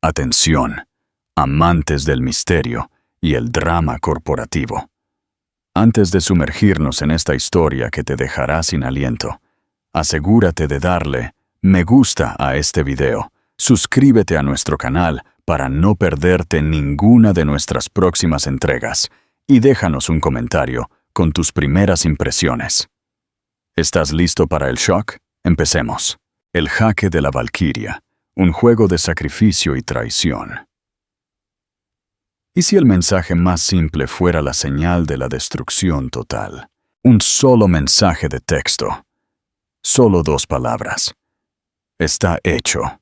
Atención, amantes del misterio y el drama corporativo. Antes de sumergirnos en esta historia que te dejará sin aliento, asegúrate de darle me gusta a este video, suscríbete a nuestro canal para no perderte ninguna de nuestras próximas entregas y déjanos un comentario con tus primeras impresiones. ¿Estás listo para el shock? Empecemos. El jaque de la Valquiria, un juego de sacrificio y traición. ¿Y si el mensaje más simple fuera la señal de la destrucción total? Un solo mensaje de texto. Solo 2 palabras. Está hecho.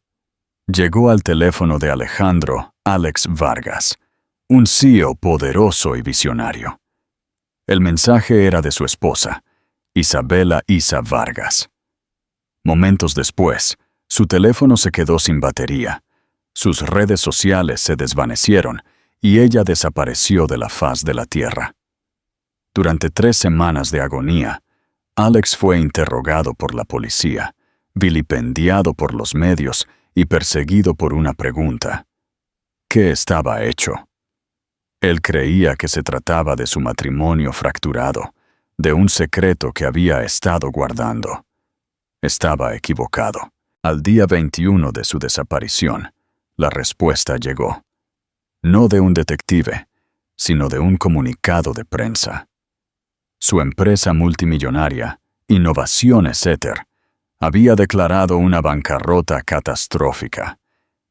Llegó al teléfono de Alejandro Alex Vargas, un CEO poderoso y visionario. El mensaje era de su esposa, Isabela Isa Vargas. Momentos después, su teléfono se quedó sin batería, sus redes sociales se desvanecieron y ella desapareció de la faz de la tierra. Durante 3 semanas de agonía, Alex fue interrogado por la policía, vilipendiado por los medios y perseguido por una pregunta. ¿Qué estaba hecho? Él creía que se trataba de su matrimonio fracturado, de un secreto que había estado guardando. Estaba equivocado. Al día 21 de su desaparición, la respuesta llegó. No de un detective, sino de un comunicado de prensa. Su empresa multimillonaria, Innovaciones Ether, había declarado una bancarrota catastrófica,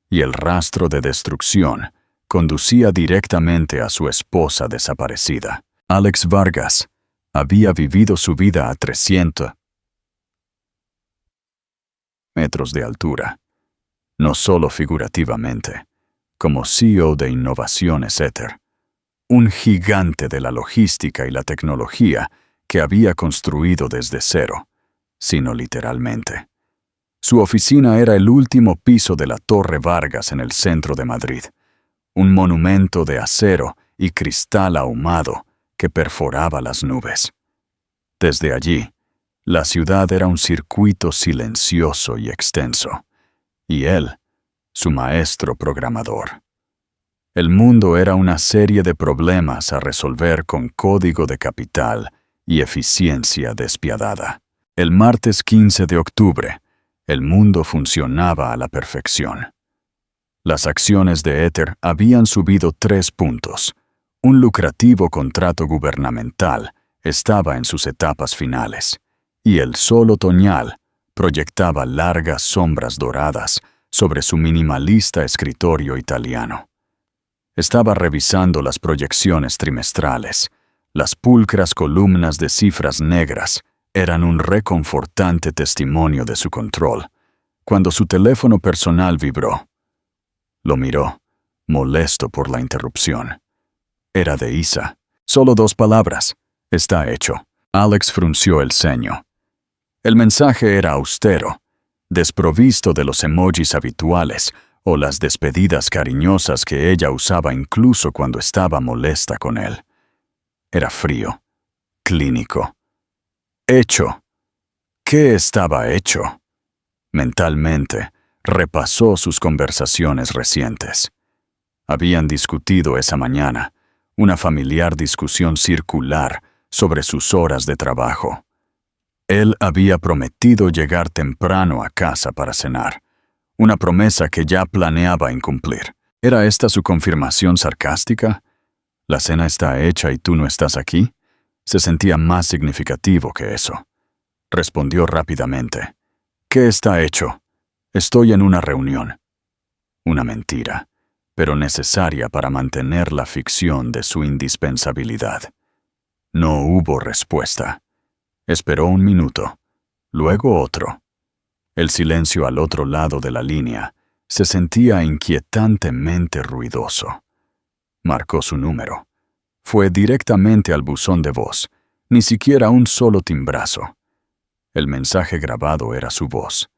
y el rastro de destrucción conducía directamente a su esposa desaparecida. Alex Vargas había vivido su vida a 300 metros de altura, no solo figurativamente, como CEO de Innovaciones Ether, un gigante de la logística y la tecnología que había construido desde cero, sino literalmente. Su oficina era el último piso de la Torre Vargas en el centro de Madrid, un monumento de acero y cristal ahumado que perforaba las nubes. Desde allí, la ciudad era un circuito silencioso y extenso, y él, su maestro programador. El mundo era una serie de problemas a resolver con código de capital y eficiencia despiadada. El martes 15 de octubre, el mundo funcionaba a la perfección. Las acciones de Ether habían subido 3 puntos. Un lucrativo contrato gubernamental estaba en sus etapas finales, y el sol otoñal proyectaba largas sombras doradas sobre su minimalista escritorio italiano. Estaba revisando las proyecciones trimestrales. Las pulcras columnas de cifras negras eran un reconfortante testimonio de su control, cuando su teléfono personal vibró. Lo miró, molesto por la interrupción. Era de Isa. Solo 2 palabras. Está hecho. Alex frunció el ceño. El mensaje era austero, desprovisto de los emojis habituales o las despedidas cariñosas que ella usaba incluso cuando estaba molesta con él. Era frío, clínico. Hecho. ¿Qué estaba hecho? Mentalmente, repasó sus conversaciones recientes. Habían discutido esa mañana, una familiar discusión circular sobre sus horas de trabajo. Él había prometido llegar temprano a casa para cenar, una promesa que ya planeaba incumplir. ¿Era esta su confirmación sarcástica? ¿La cena está hecha y tú no estás aquí? Se sentía más significativo que eso. Respondió rápidamente. ¿Qué está hecho? Estoy en una reunión. Una mentira, pero necesaria para mantener la ficción de su indispensabilidad. No hubo respuesta. Esperó 1 minuto, luego otro. El silencio al otro lado de la línea se sentía inquietantemente ruidoso. Marcó su número. Fue directamente al buzón de voz, ni siquiera un solo timbrazo. El mensaje grabado era su voz,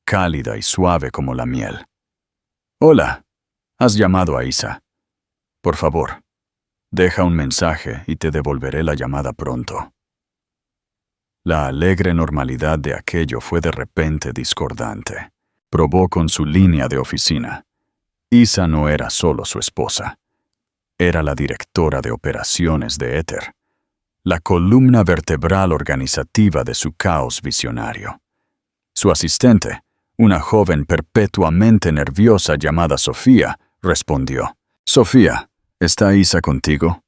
cálida y suave como la miel. Hola, has llamado a Isa. Por favor, deja un mensaje y te devolveré la llamada pronto. La alegre normalidad de aquello fue de repente discordante. Probó con su línea de oficina. Isa no era solo su esposa. Era la directora de operaciones de Ether, la columna vertebral organizativa de su caos visionario. Su asistente, una joven perpetuamente nerviosa llamada Sofía, respondió: «Sofía, ¿está Isa contigo?»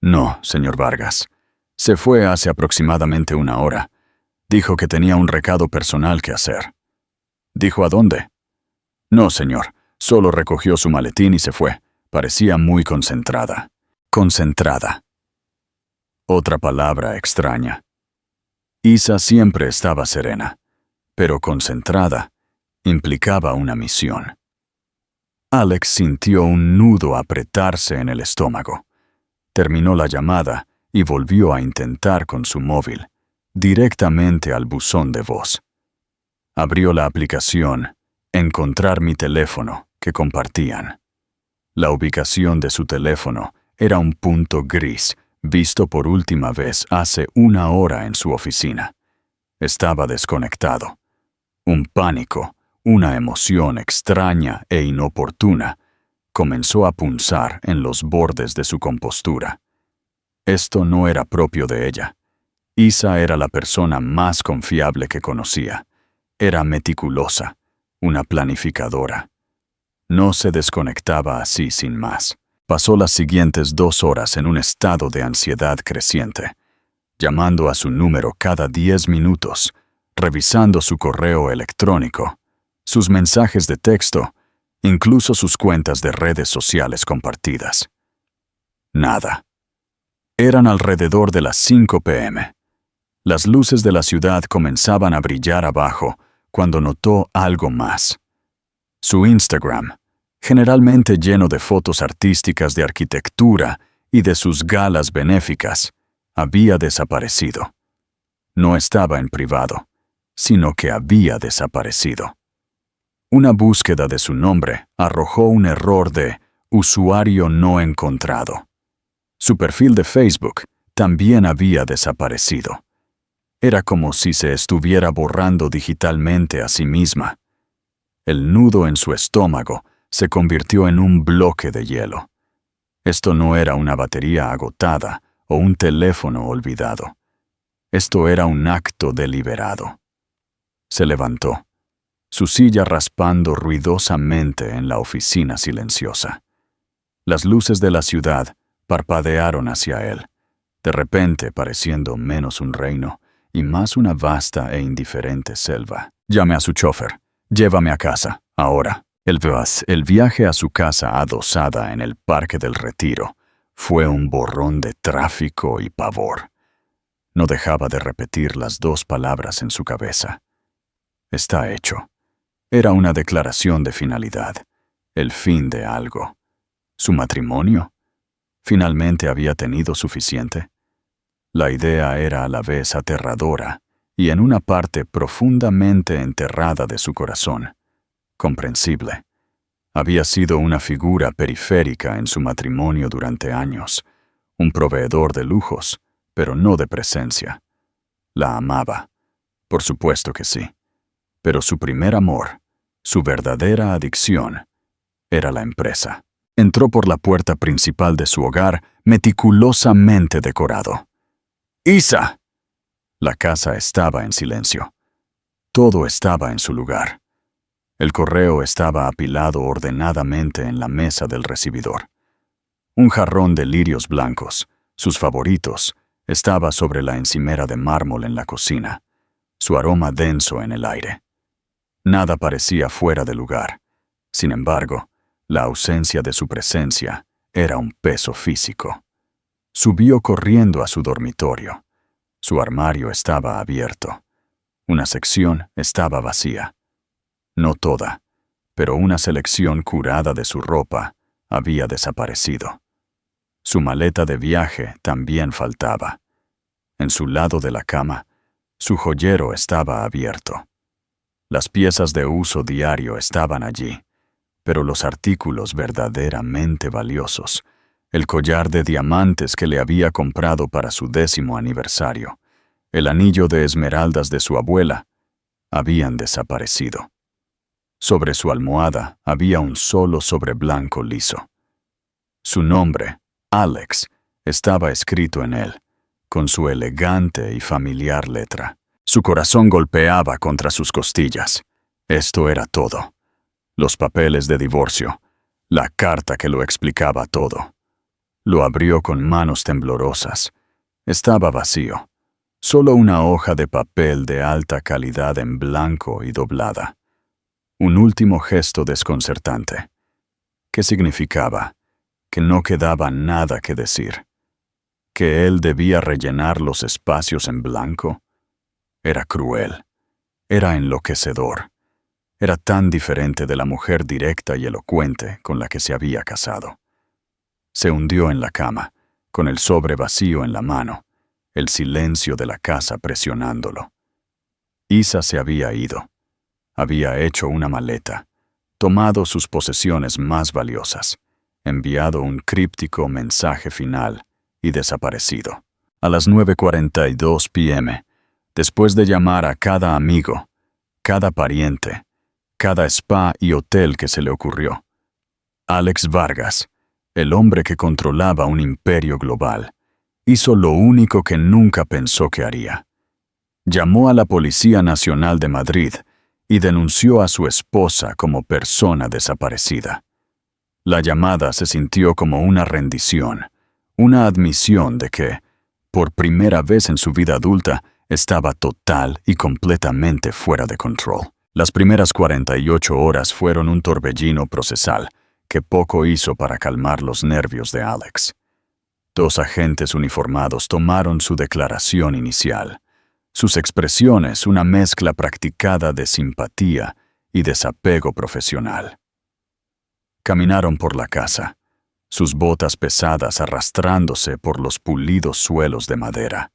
«No, señor Vargas. Se fue hace aproximadamente 1 hora. Dijo que tenía un recado personal que hacer». «¿Dijo a dónde?» «No, señor. Solo recogió su maletín y se fue. Parecía muy concentrada». Concentrada. Otra palabra extraña. Isa siempre estaba serena, pero concentrada implicaba una misión. Alex sintió un nudo apretarse en el estómago. Terminó la llamada y volvió a intentar con su móvil, directamente al buzón de voz. Abrió la aplicación Encontrar mi teléfono que compartían. La ubicación de su teléfono era un punto gris, visto por última vez hace 1 hora en su oficina. Estaba desconectado. Un pánico, una emoción extraña e inoportuna, comenzó a punzar en los bordes de su compostura. Esto no era propio de ella. Isa era la persona más confiable que conocía. Era meticulosa, una planificadora. No se desconectaba así sin más. Pasó las siguientes 2 horas en un estado de ansiedad creciente, llamando a su número cada 10 minutos, revisando su correo electrónico, sus mensajes de texto, incluso sus cuentas de redes sociales compartidas. Nada. Eran alrededor de las 5 p.m. Las luces de la ciudad comenzaban a brillar abajo cuando notó algo más. Su Instagram, generalmente lleno de fotos artísticas de arquitectura y de sus galas benéficas, había desaparecido. No estaba en privado, sino que había desaparecido. Una búsqueda de su nombre arrojó un error de usuario no encontrado. Su perfil de Facebook también había desaparecido. Era como si se estuviera borrando digitalmente a sí misma. El nudo en su estómago se convirtió en un bloque de hielo. Esto no era una batería agotada o un teléfono olvidado. Esto era un acto deliberado. Se levantó, su silla raspando ruidosamente en la oficina silenciosa. Las luces de la ciudad parpadearon hacia él, de repente pareciendo menos un reino y más una vasta e indiferente selva. Llame a su chofer. Llévame a casa, ahora. El viaje a su casa adosada en el Parque del Retiro fue un borrón de tráfico y pavor. No dejaba de repetir las 2 palabras en su cabeza. Está hecho. Era una declaración de finalidad, el fin de algo. ¿Su matrimonio? ¿Finalmente había tenido suficiente? La idea era a la vez aterradora y en una parte profundamente enterrada de su corazón. Comprensible. Había sido una figura periférica en su matrimonio durante años, un proveedor de lujos, pero no de presencia. La amaba. Por supuesto que sí. Pero su primer amor, su verdadera adicción, era la empresa. Entró por la puerta principal de su hogar, meticulosamente decorado. ¡Isa! La casa estaba en silencio. Todo estaba en su lugar. El correo estaba apilado ordenadamente en la mesa del recibidor. Un jarrón de lirios blancos, sus favoritos, estaba sobre la encimera de mármol en la cocina, su aroma denso en el aire. Nada parecía fuera de lugar. Sin embargo, la ausencia de su presencia era un peso físico. Subió corriendo a su dormitorio. Su armario estaba abierto. Una sección estaba vacía. No toda, pero una selección curada de su ropa había desaparecido. Su maleta de viaje también faltaba. En su lado de la cama, su joyero estaba abierto. Las piezas de uso diario estaban allí, pero los artículos verdaderamente valiosos, el collar de diamantes que le había comprado para su 10º aniversario, el anillo de esmeraldas de su abuela, habían desaparecido. Sobre su almohada había un solo sobre blanco liso. Su nombre, Alex, estaba escrito en él, con su elegante y familiar letra. Su corazón golpeaba contra sus costillas. Esto era todo. Los papeles de divorcio, la carta que lo explicaba todo. Lo abrió con manos temblorosas. Estaba vacío. Solo una hoja de papel de alta calidad en blanco y doblada. Un último gesto desconcertante. ¿Qué significaba? Que no quedaba nada que decir. ¿Que él debía rellenar los espacios en blanco? Era cruel. Era enloquecedor. Era tan diferente de la mujer directa y elocuente con la que se había casado. Se hundió en la cama, con el sobre vacío en la mano, el silencio de la casa presionándolo. Isa se había ido. Había hecho una maleta, tomado sus posesiones más valiosas, enviado un críptico mensaje final y desaparecido. A las 9:42 p.m., después de llamar a cada amigo, cada pariente, cada spa y hotel que se le ocurrió, Alex Vargas, el hombre que controlaba un imperio global, hizo lo único que nunca pensó que haría. Llamó a la Policía Nacional de Madrid y denunció a su esposa como persona desaparecida. La llamada se sintió como una rendición, una admisión de que, por primera vez en su vida adulta, estaba total y completamente fuera de control. Las primeras 48 horas fueron un torbellino procesal que poco hizo para calmar los nervios de Alex. 2 agentes uniformados tomaron su declaración inicial. Sus expresiones una mezcla practicada de simpatía y desapego profesional. Caminaron por la casa, sus botas pesadas arrastrándose por los pulidos suelos de madera.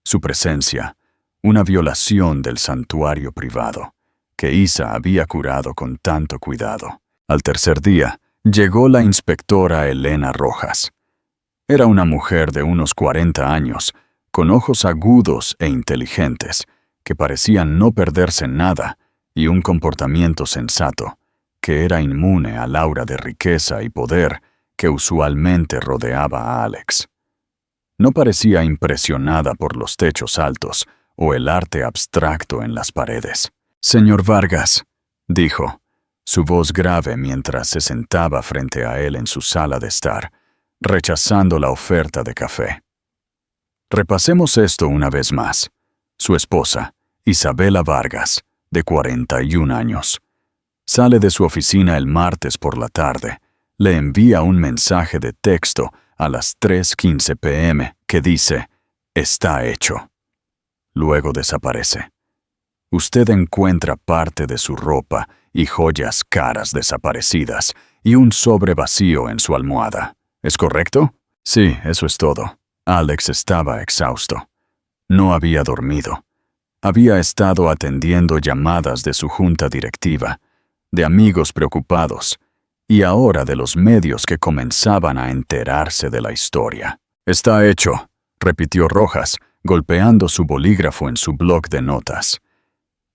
Su presencia, una violación del santuario privado, que Isa había curado con tanto cuidado. Al tercer día, llegó la inspectora Elena Rojas. Era una mujer de unos 40 años, con ojos agudos e inteligentes, que parecían no perderse nada, y un comportamiento sensato, que era inmune al aura de riqueza y poder que usualmente rodeaba a Alex. No parecía impresionada por los techos altos o el arte abstracto en las paredes. «Señor Vargas», dijo, su voz grave mientras se sentaba frente a él en su sala de estar, rechazando la oferta de café. Repasemos esto una vez más. Su esposa, Isabela Vargas, de 41 años. Sale de su oficina el martes por la tarde. Le envía un mensaje de texto a las 3:15 p.m. que dice, «Está hecho». Luego desaparece. Usted encuentra parte de su ropa y joyas caras desaparecidas y un sobre vacío en su almohada. ¿Es correcto? Sí, eso es todo. Alex estaba exhausto. No había dormido. Había estado atendiendo llamadas de su junta directiva, de amigos preocupados, y ahora de los medios que comenzaban a enterarse de la historia. «Está hecho», repitió Rojas, golpeando su bolígrafo en su bloc de notas.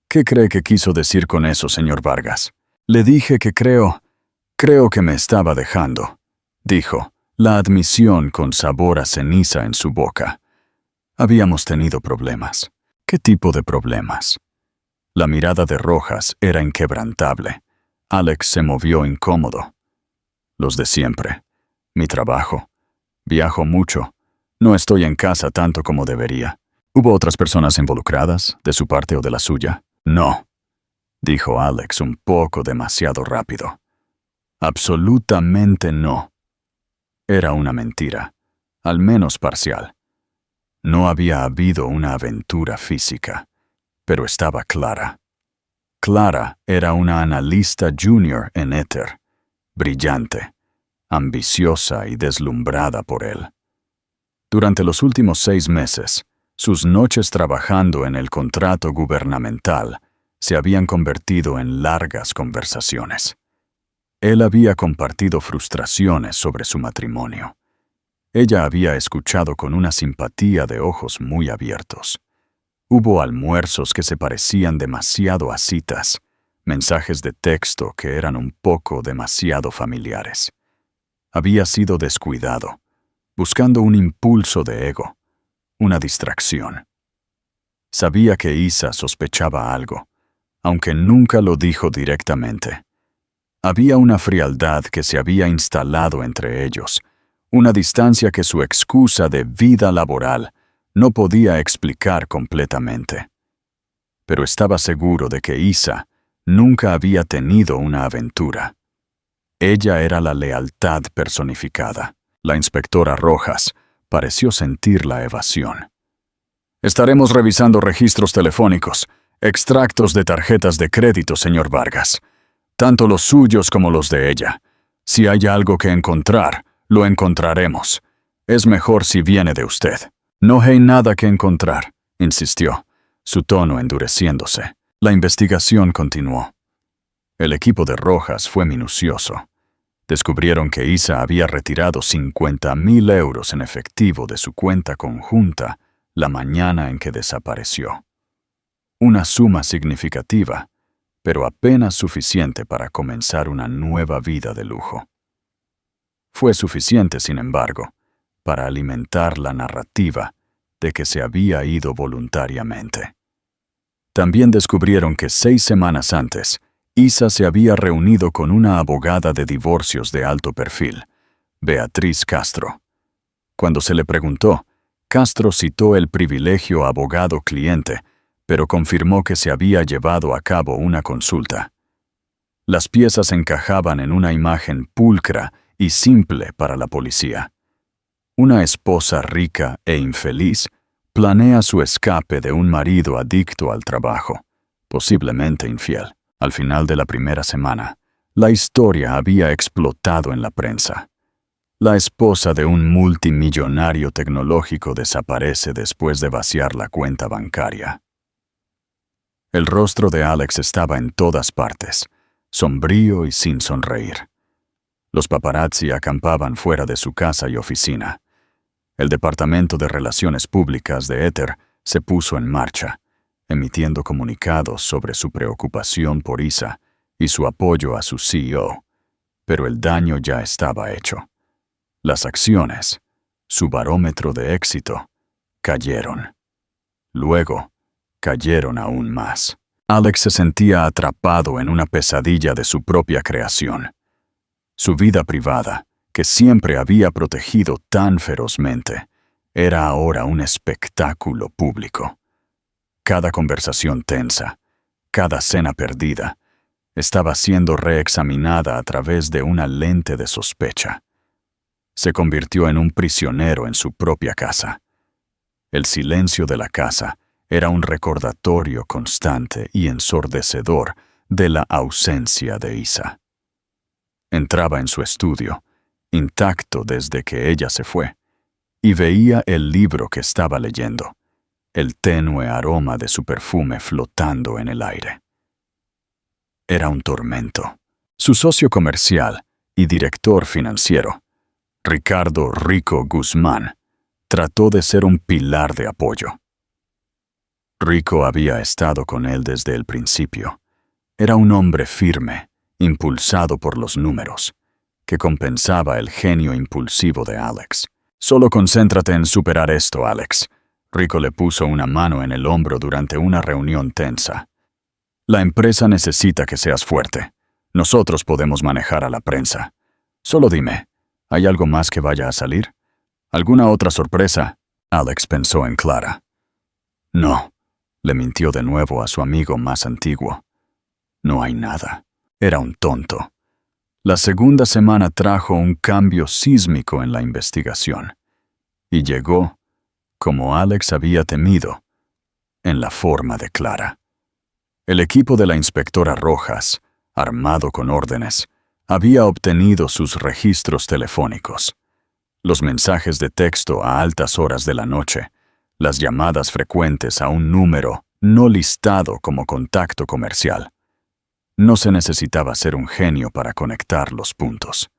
«¿Qué cree que quiso decir con eso, señor Vargas?» «Le dije que creo que me estaba dejando», dijo, la admisión con sabor a ceniza en su boca. Habíamos tenido problemas. ¿Qué tipo de problemas? La mirada de Rojas era inquebrantable. Alex se movió incómodo. Los de siempre. Mi trabajo. Viajo mucho. No estoy en casa tanto como debería. ¿Hubo otras personas involucradas, de su parte o de la suya? No, dijo Alex un poco demasiado rápido. Absolutamente no. Era una mentira, al menos parcial. No había habido una aventura física, pero estaba Clara. Clara era una analista junior en Éter, brillante, ambiciosa y deslumbrada por él. Durante los últimos 6 meses, sus noches trabajando en el contrato gubernamental se habían convertido en largas conversaciones. Él había compartido frustraciones sobre su matrimonio. Ella había escuchado con una simpatía de ojos muy abiertos. Hubo almuerzos que se parecían demasiado a citas, mensajes de texto que eran un poco demasiado familiares. Había sido descuidado, buscando un impulso de ego, una distracción. Sabía que Isa sospechaba algo, aunque nunca lo dijo directamente. Había una frialdad que se había instalado entre ellos, una distancia que su excusa de vida laboral no podía explicar completamente. Pero estaba seguro de que Isa nunca había tenido una aventura. Ella era la lealtad personificada. La inspectora Rojas pareció sentir la evasión. Estaremos revisando registros telefónicos, extractos de tarjetas de crédito, señor Vargas, tanto los suyos como los de ella. Si hay algo que encontrar, lo encontraremos. Es mejor si viene de usted. No hay nada que encontrar, insistió, su tono endureciéndose. La investigación continuó. El equipo de Rojas fue minucioso. Descubrieron que Isa había retirado 50.000 euros en efectivo de su cuenta conjunta la mañana en que desapareció. Una suma significativa, pero apenas suficiente para comenzar una nueva vida de lujo. Fue suficiente, sin embargo, para alimentar la narrativa de que se había ido voluntariamente. También descubrieron que 6 semanas antes, Isa se había reunido con una abogada de divorcios de alto perfil, Beatriz Castro. Cuando se le preguntó, Castro citó el privilegio abogado-cliente, pero confirmó que se había llevado a cabo una consulta. Las piezas encajaban en una imagen pulcra y simple para la policía. Una esposa rica e infeliz planea su escape de un marido adicto al trabajo, posiblemente infiel. Al final de la primera semana, la historia había explotado en la prensa. La esposa de un multimillonario tecnológico desaparece después de vaciar la cuenta bancaria. El rostro de Alex estaba en todas partes, sombrío y sin sonreír. Los paparazzi acampaban fuera de su casa y oficina. El Departamento de Relaciones Públicas de Ether se puso en marcha, emitiendo comunicados sobre su preocupación por Isa y su apoyo a su CEO, pero el daño ya estaba hecho. Las acciones, su barómetro de éxito, cayeron. Luego, cayeron aún más. Alex se sentía atrapado en una pesadilla de su propia creación. Su vida privada, que siempre había protegido tan ferozmente, era ahora un espectáculo público. Cada conversación tensa, cada cena perdida, estaba siendo reexaminada a través de una lente de sospecha. Se convirtió en un prisionero en su propia casa. El silencio de la casa era un recordatorio constante y ensordecedor de la ausencia de Isa. Entraba en su estudio, intacto desde que ella se fue, y veía el libro que estaba leyendo, el tenue aroma de su perfume flotando en el aire. Era un tormento. Su socio comercial y director financiero, Ricardo Rico Guzmán, trató de ser un pilar de apoyo. Rico había estado con él desde el principio. Era un hombre firme, impulsado por los números, que compensaba el genio impulsivo de Alex. Solo concéntrate en superar esto, Alex. Rico le puso una mano en el hombro durante una reunión tensa. La empresa necesita que seas fuerte. Nosotros podemos manejar a la prensa. Solo dime, ¿hay algo más que vaya a salir? ¿Alguna otra sorpresa? Alex pensó en Clara. No, le mintió de nuevo a su amigo más antiguo. No hay nada. Era un tonto. La segunda semana trajo un cambio sísmico en la investigación. Y llegó, como Alex había temido, en la forma de Clara. El equipo de la inspectora Rojas, armado con órdenes, había obtenido sus registros telefónicos. Los mensajes de texto a altas horas de la noche, las llamadas frecuentes a un número no listado como contacto comercial. No se necesitaba ser un genio para conectar los puntos.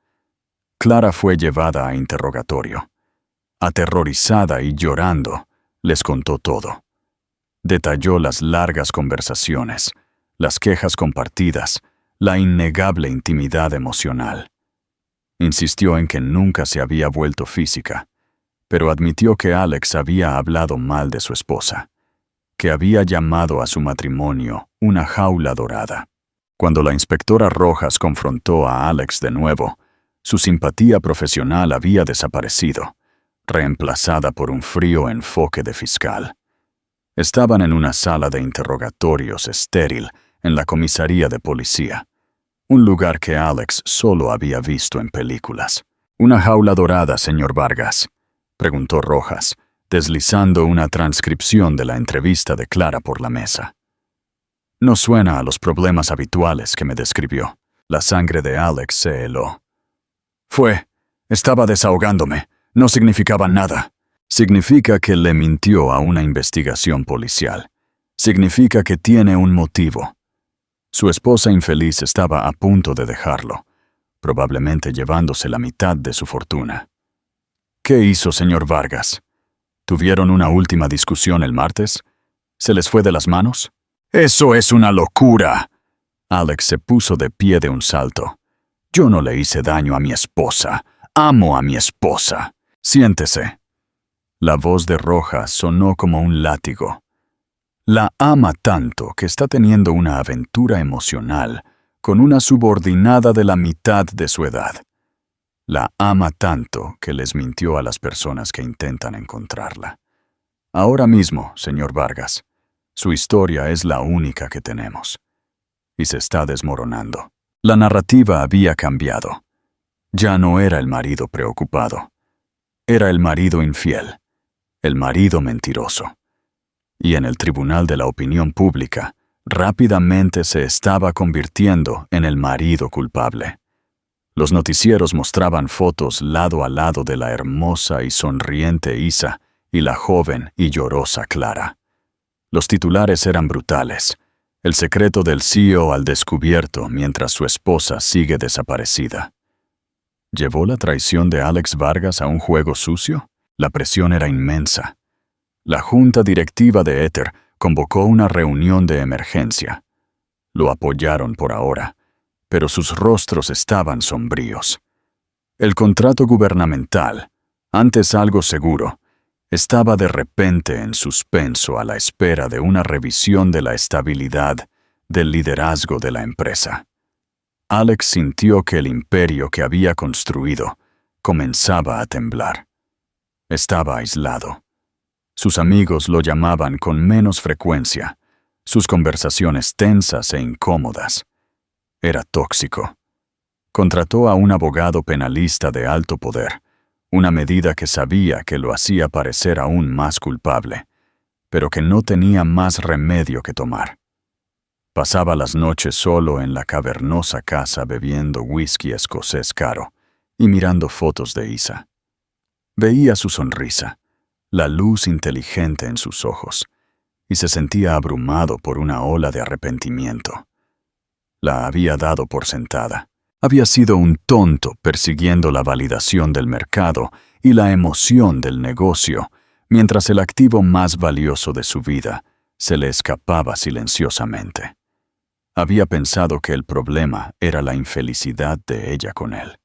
Clara fue llevada a interrogatorio. Aterrorizada y llorando, les contó todo. Detalló las largas conversaciones, las quejas compartidas, la innegable intimidad emocional. Insistió en que nunca se había vuelto física, pero admitió que Alex había hablado mal de su esposa, que había llamado a su matrimonio una jaula dorada. Cuando la inspectora Rojas confrontó a Alex de nuevo, su simpatía profesional había desaparecido, reemplazada por un frío enfoque de fiscal. Estaban en una sala de interrogatorios estéril en la comisaría de policía, un lugar que Alex solo había visto en películas. «¿Una jaula dorada, señor Vargas?», preguntó Rojas, deslizando una transcripción de la entrevista de Clara por la mesa. No suena a los problemas habituales que me describió. La sangre de Alex se heló. Estaba desahogándome. No significaba nada. Significa que le mintió a una investigación policial. Significa que tiene un motivo. Su esposa infeliz estaba a punto de dejarlo, probablemente llevándose la mitad de su fortuna. ¿Qué hizo, señor Vargas? ¿Tuvieron una última discusión el martes? ¿Se les fue de las manos? ¡Eso es una locura! Alex se puso de pie de un salto. Yo no le hice daño a mi esposa. Amo a mi esposa. Siéntese. La voz de Rojas sonó como un látigo. La ama tanto que está teniendo una aventura emocional con una subordinada de la mitad de su edad. La ama tanto que les mintió a las personas que intentan encontrarla. Ahora mismo, señor Vargas, su historia es la única que tenemos. Y se está desmoronando. La narrativa había cambiado. Ya no era el marido preocupado. Era el marido infiel. El marido mentiroso. Y en el tribunal de la opinión pública, rápidamente se estaba convirtiendo en el marido culpable. Los noticieros mostraban fotos lado a lado de la hermosa y sonriente Isa y la joven y llorosa Clara. Los titulares eran brutales. El secreto del CEO al descubierto mientras su esposa sigue desaparecida. ¿Llevó la traición de Alex Vargas a un juego sucio? La presión era inmensa. La junta directiva de Éter convocó una reunión de emergencia. Lo apoyaron por ahora, pero sus rostros estaban sombríos. El contrato gubernamental, antes algo seguro, estaba de repente en suspenso a la espera de una revisión de la estabilidad del liderazgo de la empresa. Alex sintió que el imperio que había construido comenzaba a temblar. Estaba aislado. Sus amigos lo llamaban con menos frecuencia, sus conversaciones tensas e incómodas. Era tóxico. Contrató a un abogado penalista de alto poder, una medida que sabía que lo hacía parecer aún más culpable, pero que no tenía más remedio que tomar. Pasaba las noches solo en la cavernosa casa bebiendo whisky escocés caro y mirando fotos de Isa. Veía su sonrisa, la luz inteligente en sus ojos, y se sentía abrumado por una ola de arrepentimiento. La había dado por sentada. Había sido un tonto persiguiendo la validación del mercado y la emoción del negocio, mientras el activo más valioso de su vida se le escapaba silenciosamente. Había pensado que el problema era la infelicidad de ella con él.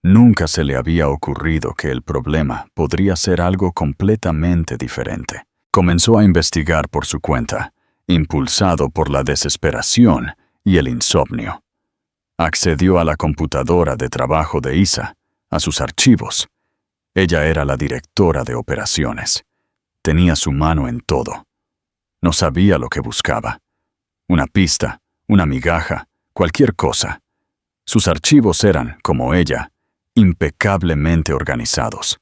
Nunca se le había ocurrido que el problema podría ser algo completamente diferente. Comenzó a investigar por su cuenta, impulsado por la desesperación y el insomnio. Accedió a la computadora de trabajo de Isa, a sus archivos. Ella era la directora de operaciones. Tenía su mano en todo. No sabía lo que buscaba. Una pista, una migaja, cualquier cosa. Sus archivos eran, como ella, impecablemente organizados.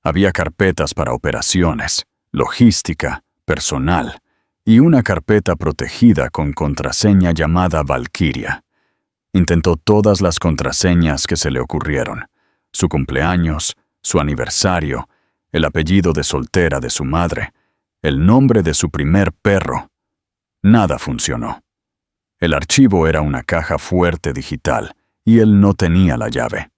Había carpetas para operaciones, logística, personal, y una carpeta protegida con contraseña llamada Valkyria. Intentó todas las contraseñas que se le ocurrieron: su cumpleaños, su aniversario, el apellido de soltera de su madre, el nombre de su primer perro. Nada funcionó. El archivo era una caja fuerte digital y él no tenía la llave.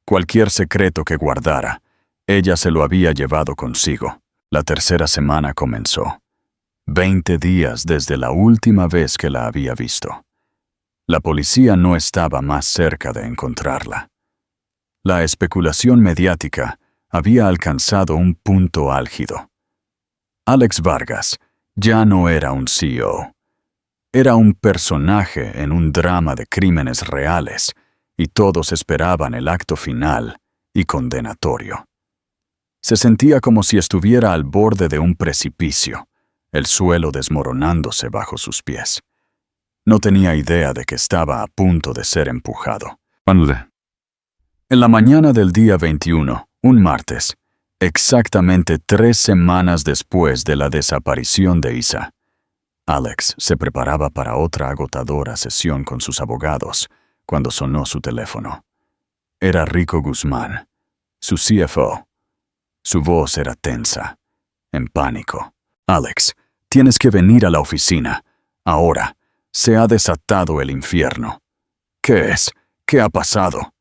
Cualquier secreto que guardara, ella se lo había llevado consigo. La tercera semana comenzó. 20 días desde la última vez que la había visto. La policía no estaba más cerca de encontrarla. La especulación mediática había alcanzado un punto álgido. Alex Vargas ya no era un CEO. Era un personaje en un drama de crímenes reales, y todos esperaban el acto final y condenatorio. Se sentía como si estuviera al borde de un precipicio, el suelo desmoronándose bajo sus pies. No tenía idea de que estaba a punto de ser empujado. En la mañana del día 21, un martes, exactamente 3 semanas después de la desaparición de Isa, Alex se preparaba para otra agotadora sesión con sus abogados cuando sonó su teléfono. Era Rico Guzmán, su CFO. Su voz era tensa, en pánico. «Alex, tienes que venir a la oficina. Ahora. Se ha desatado el infierno». «¿Qué es? ¿Qué ha pasado?»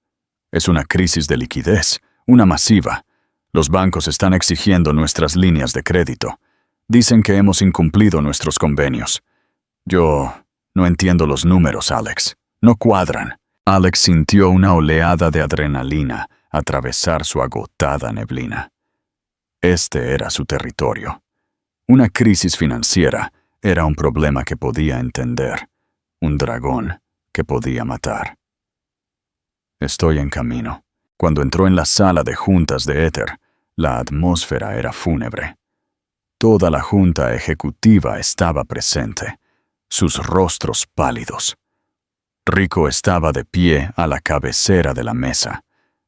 «Es una crisis de liquidez, una masiva. Los bancos están exigiendo nuestras líneas de crédito. Dicen que hemos incumplido nuestros convenios. Yo no entiendo los números, Alex. No cuadran». Alex sintió una oleada de adrenalina atravesar su agotada neblina. Este era su territorio. Una crisis financiera era un problema que podía entender, un dragón que podía matar. «Estoy en camino». Cuando entró en la sala de juntas de Ether, la atmósfera era fúnebre. Toda la junta ejecutiva estaba presente, sus rostros pálidos. Rico estaba de pie a la cabecera de la mesa,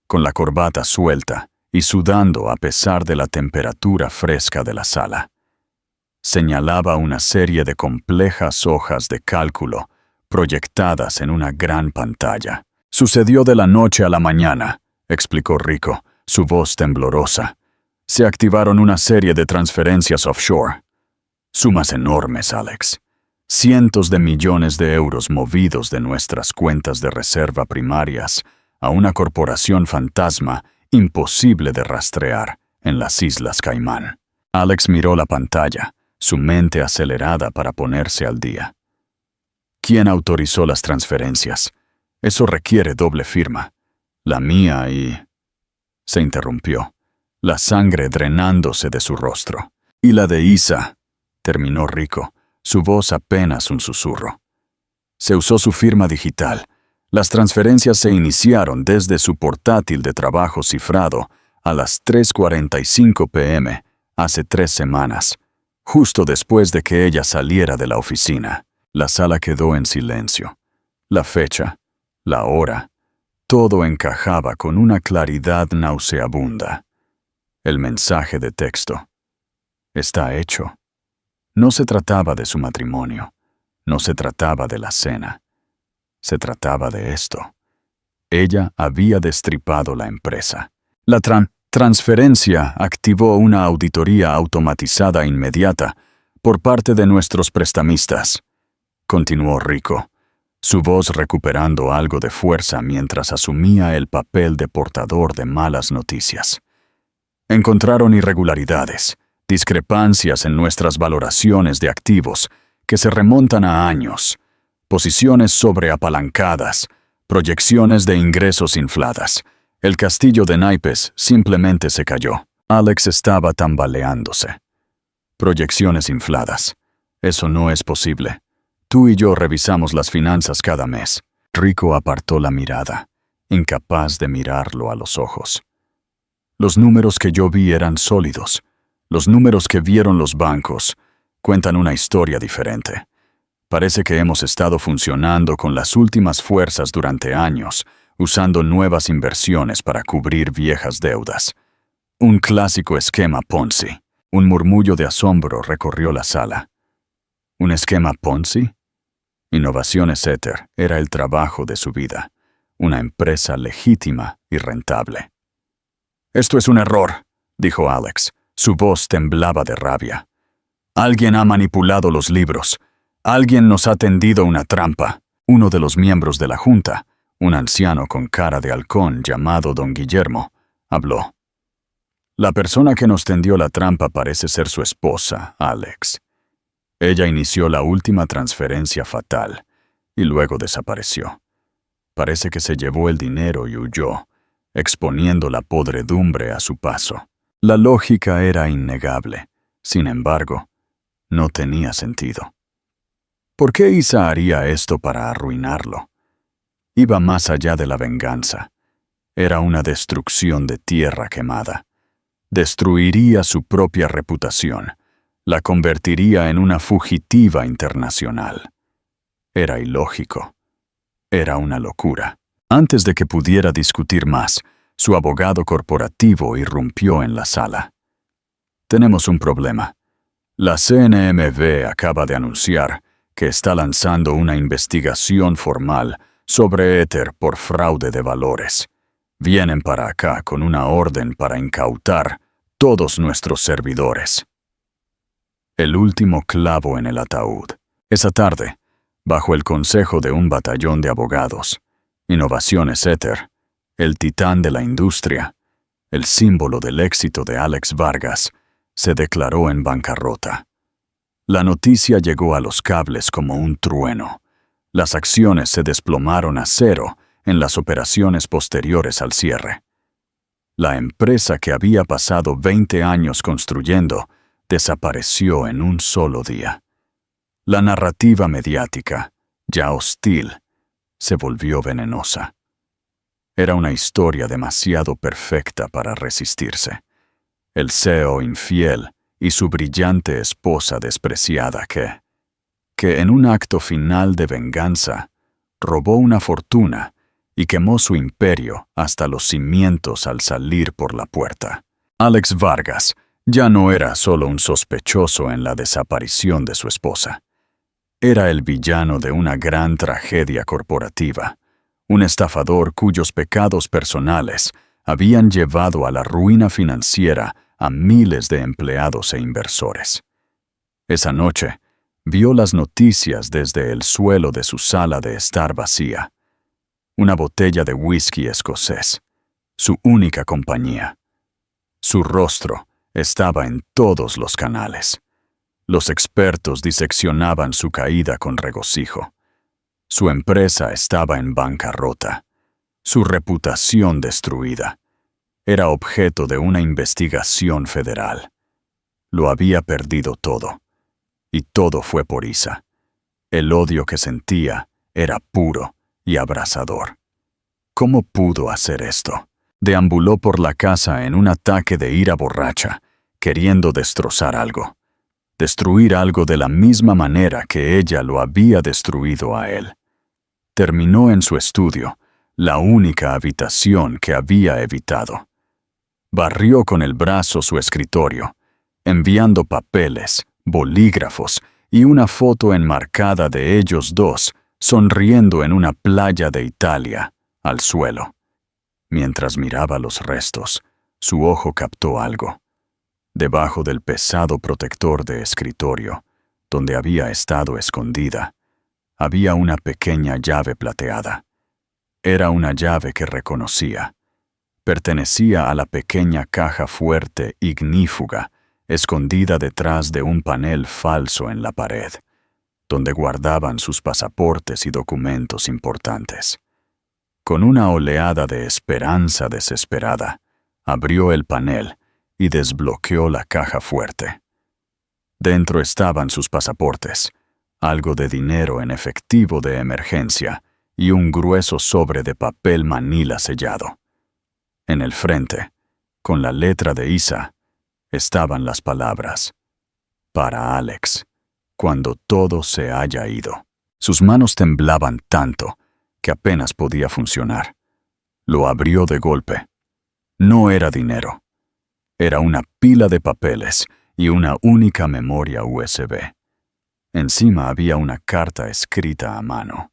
con la corbata suelta y sudando a pesar de la temperatura fresca de la sala. Señalaba una serie de complejas hojas de cálculo proyectadas en una gran pantalla. «Sucedió de la noche a la mañana», explicó Rico, su voz temblorosa. «Se activaron una serie de transferencias offshore. Sumas enormes, Alex. Cientos de millones de euros movidos de nuestras cuentas de reserva primarias a una corporación fantasma imposible de rastrear en las Islas Caimán». Alex miró la pantalla, su mente acelerada para ponerse al día. «¿Quién autorizó las transferencias? Eso requiere doble firma. La mía y...» Se interrumpió, la sangre drenándose de su rostro. «Y la de Isa», terminó Rico, su voz apenas un susurro. «Se usó su firma digital. Las transferencias se iniciaron desde su portátil de trabajo cifrado a las 3:45 p.m. hace 3 semanas, justo después de que ella saliera de la oficina». La sala quedó en silencio. La fecha, la hora, todo encajaba con una claridad nauseabunda. El mensaje de texto. «Está hecho». No se trataba de su matrimonio, no se trataba de la cena. Se trataba de esto. Ella había destripado la empresa. La transferencia activó una auditoría automatizada inmediata por parte de nuestros prestamistas, continuó Rico, su voz recuperando algo de fuerza mientras asumía el papel de portador de malas noticias. Encontraron irregularidades, discrepancias en nuestras valoraciones de activos que se remontan a años, posiciones sobreapalancadas, proyecciones de ingresos infladas. El castillo de naipes simplemente se cayó. Alex estaba tambaleándose. «Proyecciones infladas. Eso no es posible. Tú y yo revisamos las finanzas cada mes». Rico apartó la mirada, incapaz de mirarlo a los ojos. «Los números que yo vi eran sólidos. Los números que vieron los bancos cuentan una historia diferente. Parece que hemos estado funcionando con las últimas fuerzas durante años, usando nuevas inversiones para cubrir viejas deudas. Un clásico esquema Ponzi». Un murmullo de asombro recorrió la sala. ¿Un esquema Ponzi? Innovaciones Ether era el trabajo de su vida, una empresa legítima y rentable. «Esto es un error», dijo Alex. Su voz temblaba de rabia. «Alguien ha manipulado los libros. Alguien nos ha tendido una trampa». Uno de los miembros de la junta, un anciano con cara de halcón llamado don Guillermo, habló. «La persona que nos tendió la trampa parece ser su esposa, Alex. Ella inició la última transferencia fatal y luego desapareció. Parece que se llevó el dinero y huyó, exponiendo la podredumbre a su paso. La lógica era innegable. Sin embargo, no tenía sentido. ¿Por qué Isa haría esto para arruinarlo? Iba más allá de la venganza. Era una destrucción de tierra quemada. Destruiría su propia reputación. La convertiría en una fugitiva internacional. Era ilógico. Era una locura. Antes de que pudiera discutir más, su abogado corporativo irrumpió en la sala. Tenemos un problema. La CNMV acaba de anunciar que está lanzando una investigación formal sobre Ether por fraude de valores. Vienen para acá con una orden para incautar todos nuestros servidores. El último clavo en el ataúd. Esa tarde, bajo el consejo de un batallón de abogados, Innovaciones Ether, el titán de la industria, el símbolo del éxito de Alex Vargas, se declaró en bancarrota. La noticia llegó a los cables como un trueno. Las acciones se desplomaron a cero en las operaciones posteriores al cierre. La empresa que había pasado 20 años construyendo desapareció en un solo día. La narrativa mediática, ya hostil, se volvió venenosa. Era una historia demasiado perfecta para resistirse. El CEO infiel y su brillante esposa despreciada que en un acto final de venganza, robó una fortuna y quemó su imperio hasta los cimientos al salir por la puerta. Alex Vargas ya no era solo un sospechoso en la desaparición de su esposa. Era el villano de una gran tragedia corporativa, un estafador cuyos pecados personales habían llevado a la ruina financiera a miles de empleados e inversores. Esa noche, vio las noticias desde el suelo de su sala de estar vacía. Una botella de whisky escocés, su única compañía. Su rostro estaba en todos los canales. Los expertos diseccionaban su caída con regocijo. Su empresa estaba en bancarrota. Su reputación destruida. Era objeto de una investigación federal. Lo había perdido todo. Y todo fue por Isa. El odio que sentía era puro y abrasador. ¿Cómo pudo hacer esto? Deambuló por la casa en un ataque de ira borracha, queriendo destrozar algo. Destruir algo de la misma manera que ella lo había destruido a él. Terminó en su estudio, la única habitación que había evitado. Barrió con el brazo su escritorio, enviando papeles, bolígrafos y una foto enmarcada de ellos dos sonriendo en una playa de Italia, al suelo. Mientras miraba los restos, su ojo captó algo. Debajo del pesado protector de escritorio, donde había estado escondida, había una pequeña llave plateada. Era una llave que reconocía. Pertenecía a la pequeña caja fuerte ignífuga, escondida detrás de un panel falso en la pared, donde guardaban sus pasaportes y documentos importantes. Con una oleada de esperanza desesperada, abrió el panel y desbloqueó la caja fuerte. Dentro estaban sus pasaportes, algo de dinero en efectivo de emergencia y un grueso sobre de papel manila sellado. En el frente, con la letra de Isa, estaban las palabras: para Alex, cuando todo se haya ido. Sus manos temblaban tanto que apenas podía funcionar. Lo abrió de golpe. No era dinero. Era una pila de papeles y una única memoria USB. Encima había una carta escrita a mano.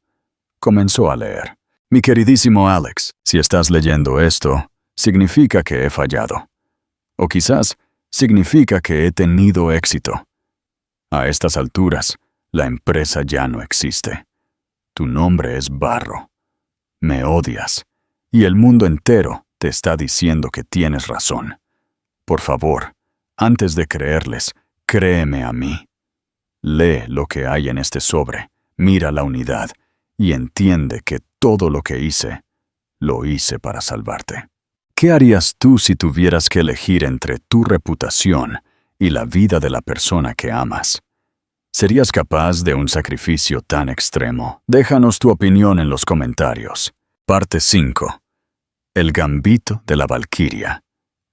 Comenzó a leer. Mi queridísimo Alex, si estás leyendo esto, significa que he fallado. O quizás significa que he tenido éxito. A estas alturas, la empresa ya no existe. Tu nombre es Barro. Me odias. Y el mundo entero te está diciendo que tienes razón. Por favor, antes de creerles, créeme a mí. Lee lo que hay en este sobre, mira la unidad y entiende que todo lo que hice, lo hice para salvarte. ¿Qué harías tú si tuvieras que elegir entre tu reputación y la vida de la persona que amas? ¿Serías capaz de un sacrificio tan extremo? Déjanos tu opinión en los comentarios. Parte 5. El gambito de la Valquiria.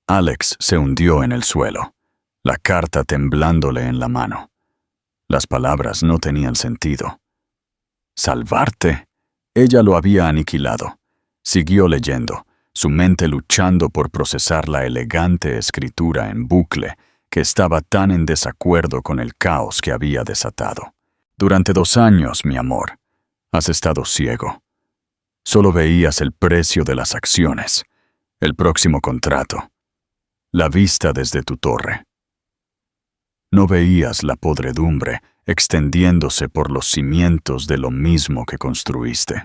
Alex se hundió en el suelo, la carta temblándole en la mano. Las palabras no tenían sentido. ¿Salvarte? Ella lo había aniquilado. Siguió leyendo, su mente luchando por procesar la elegante escritura en bucle que estaba tan en desacuerdo con el caos que había desatado. Durante 2 años, mi amor, has estado ciego. Solo veías el precio de las acciones, el próximo contrato, la vista desde tu torre. No veías la podredumbre extendiéndose por los cimientos de lo mismo que construiste.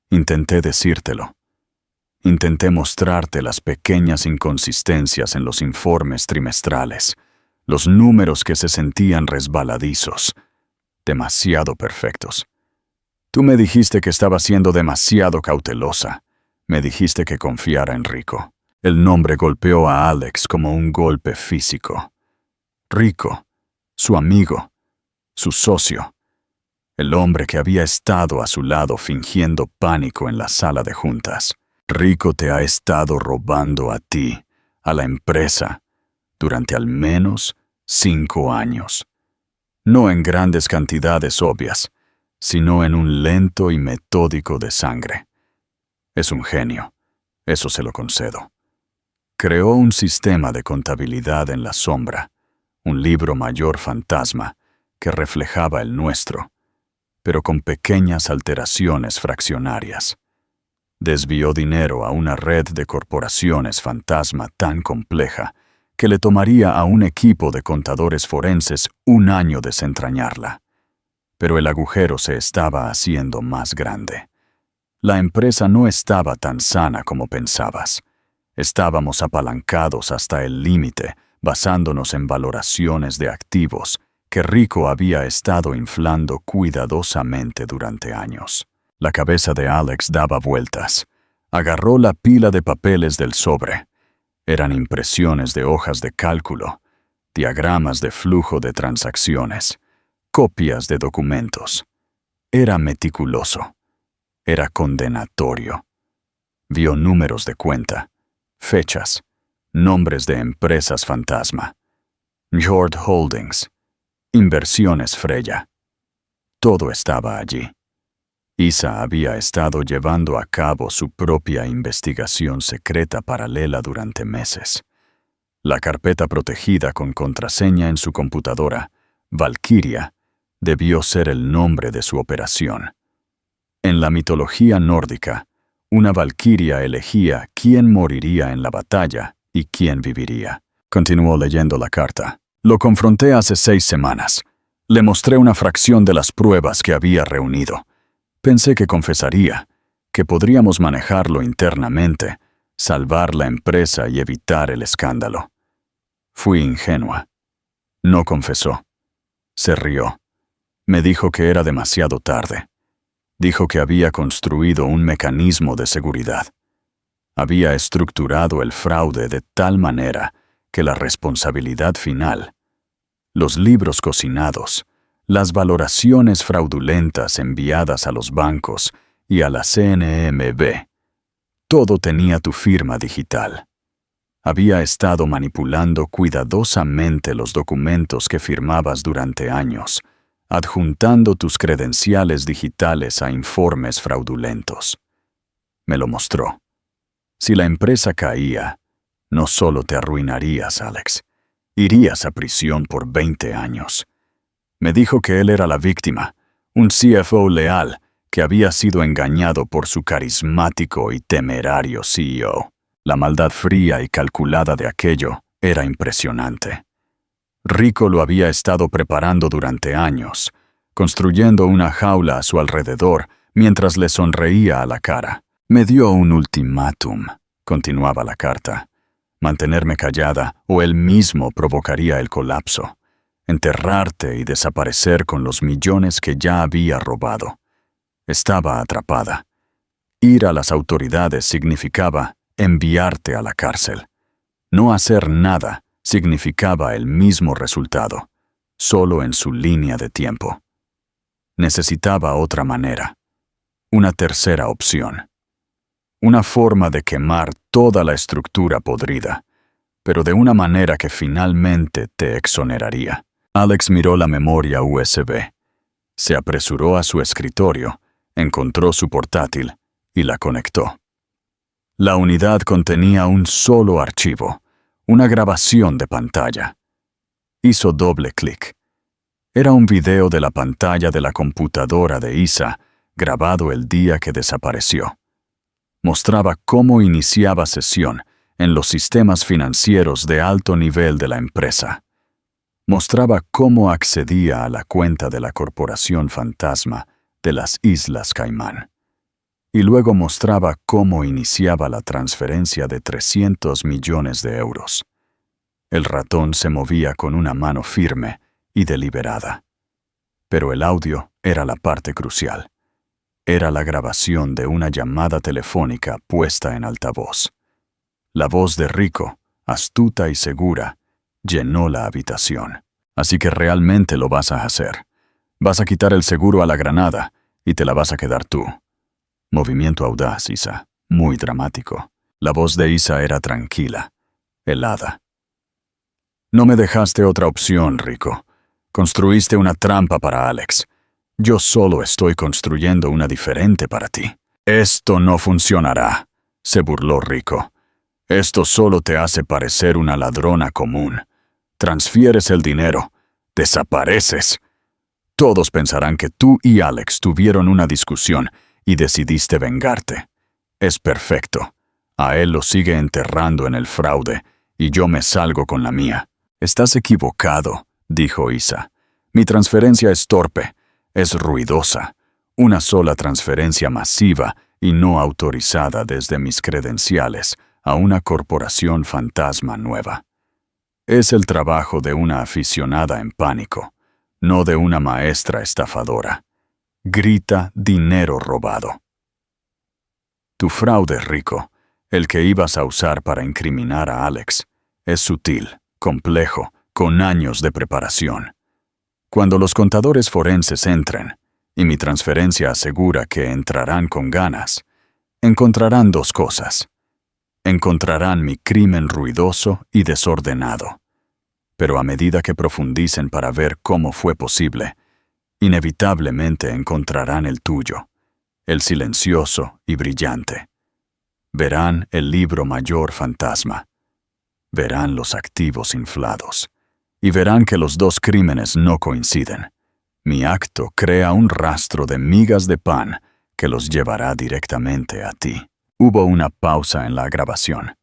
Intenté decírtelo. Intenté mostrarte las pequeñas inconsistencias en los informes trimestrales, los números que se sentían resbaladizos, demasiado perfectos. Tú me dijiste que estaba siendo demasiado cautelosa. Me dijiste que confiara en Rico. El nombre golpeó a Alex como un golpe físico. Rico, su amigo, su socio, el hombre que había estado a su lado fingiendo pánico en la sala de juntas. Rico te ha estado robando a ti, a la empresa, durante al menos 5 años. No en grandes cantidades obvias, sino en un lento y metódico de sangre. Es un genio, eso se lo concedo. Creó un sistema de contabilidad en la sombra, un libro mayor fantasma que reflejaba el nuestro, pero con pequeñas alteraciones fraccionarias. Desvió dinero a una red de corporaciones fantasma tan compleja que le tomaría a un equipo de contadores forenses 1 año desentrañarla. Pero el agujero se estaba haciendo más grande. La empresa no estaba tan sana como pensabas. Estábamos apalancados hasta el límite, basándonos en valoraciones de activos que Rico había estado inflando cuidadosamente durante años. La cabeza de Alex daba vueltas. Agarró la pila de papeles del sobre. Eran impresiones de hojas de cálculo, diagramas de flujo de transacciones, copias de documentos. Era meticuloso. Era condenatorio. Vio números de cuenta, fechas, nombres de empresas fantasma. Njord Holdings, Inversiones Freya. Todo estaba allí. Isa había estado llevando a cabo su propia investigación secreta paralela durante meses. La carpeta protegida con contraseña en su computadora, Valquiria, debió ser el nombre de su operación. En la mitología nórdica, una valquiria elegía quién moriría en la batalla y quién viviría. Continuó leyendo la carta. Lo confronté hace 6 semanas. Le mostré una fracción de las pruebas que había reunido. Pensé que confesaría, que podríamos manejarlo internamente, salvar la empresa y evitar el escándalo. Fui ingenua. No confesó. Se rió. Me dijo que era demasiado tarde. Dijo que había construido un mecanismo de seguridad. Había estructurado el fraude de tal manera que la responsabilidad final, los libros cocinados, las valoraciones fraudulentas enviadas a los bancos y a la CNMV, todo tenía tu firma digital. Había estado manipulando cuidadosamente los documentos que firmabas durante años, adjuntando tus credenciales digitales a informes fraudulentos. Me lo mostró. Si la empresa caía, no solo te arruinarías, Alex, irías a prisión por 20 años. Me dijo que él era la víctima, un CFO leal que había sido engañado por su carismático y temerario CEO. La maldad fría y calculada de aquello era impresionante. Rico lo había estado preparando durante años, construyendo una jaula a su alrededor mientras le sonreía a la cara. Me dio un ultimátum, continuaba la carta. Mantenerme callada o él mismo provocaría el colapso. enterrarte y desaparecer con los millones que ya había robado. Estaba atrapada. Ir a las autoridades significaba enviarte a la cárcel. No hacer nada significaba el mismo resultado, solo en su línea de tiempo. Necesitaba otra manera, una tercera opción. Una forma de quemar toda la estructura podrida, pero de una manera que finalmente te exoneraría. Alex miró la memoria USB. Se apresuró a su escritorio, encontró su portátil y la conectó. La unidad contenía un solo archivo, una grabación de pantalla. Hizo doble clic. Era un video de la pantalla de la computadora de Isa, grabado el día que desapareció. Mostraba cómo iniciaba sesión en los sistemas financieros de alto nivel de la empresa. Mostraba cómo accedía a la cuenta de la corporación fantasma de las Islas Caimán. Y luego mostraba cómo iniciaba la transferencia de 300 millones de euros. El ratón se movía con una mano firme y deliberada. Pero el audio era la parte crucial. Era la grabación de una llamada telefónica puesta en altavoz. La voz de Rico, astuta y segura, llenó la habitación. Así que realmente lo vas a hacer. Vas a quitar el seguro a la granada y te la vas a quedar tú. Movimiento audaz, Isa, muy dramático. La voz de Isa era tranquila, helada. No me dejaste otra opción, Rico. Construiste una trampa para Alex. Yo solo estoy construyendo una diferente para ti. Esto no funcionará, se burló Rico. Esto solo te hace parecer una ladrona común. Transfieres el dinero, desapareces. Todos pensarán que tú y Alex tuvieron una discusión y decidiste vengarte. Es perfecto. A él lo sigue enterrando en el fraude y yo me salgo con la mía. Estás equivocado, dijo Isa. Mi transferencia es torpe, es ruidosa. Una sola transferencia masiva y no autorizada desde mis credenciales a una corporación fantasma nueva. Es el trabajo de una aficionada en pánico, no de una maestra estafadora. Grita dinero robado. Tu fraude, Rico, el que ibas a usar para incriminar a Alex, es sutil, complejo, con años de preparación. Cuando los contadores forenses entren, y mi transferencia asegura que entrarán con ganas, encontrarán dos cosas. Encontrarán mi crimen ruidoso y desordenado. Pero a medida que profundicen para ver cómo fue posible, inevitablemente encontrarán el tuyo, el silencioso y brillante. Verán el libro mayor fantasma. Verán los activos inflados. Y verán que los dos crímenes no coinciden. Mi acto crea un rastro de migas de pan que los llevará directamente a ti. Hubo una pausa en la grabación.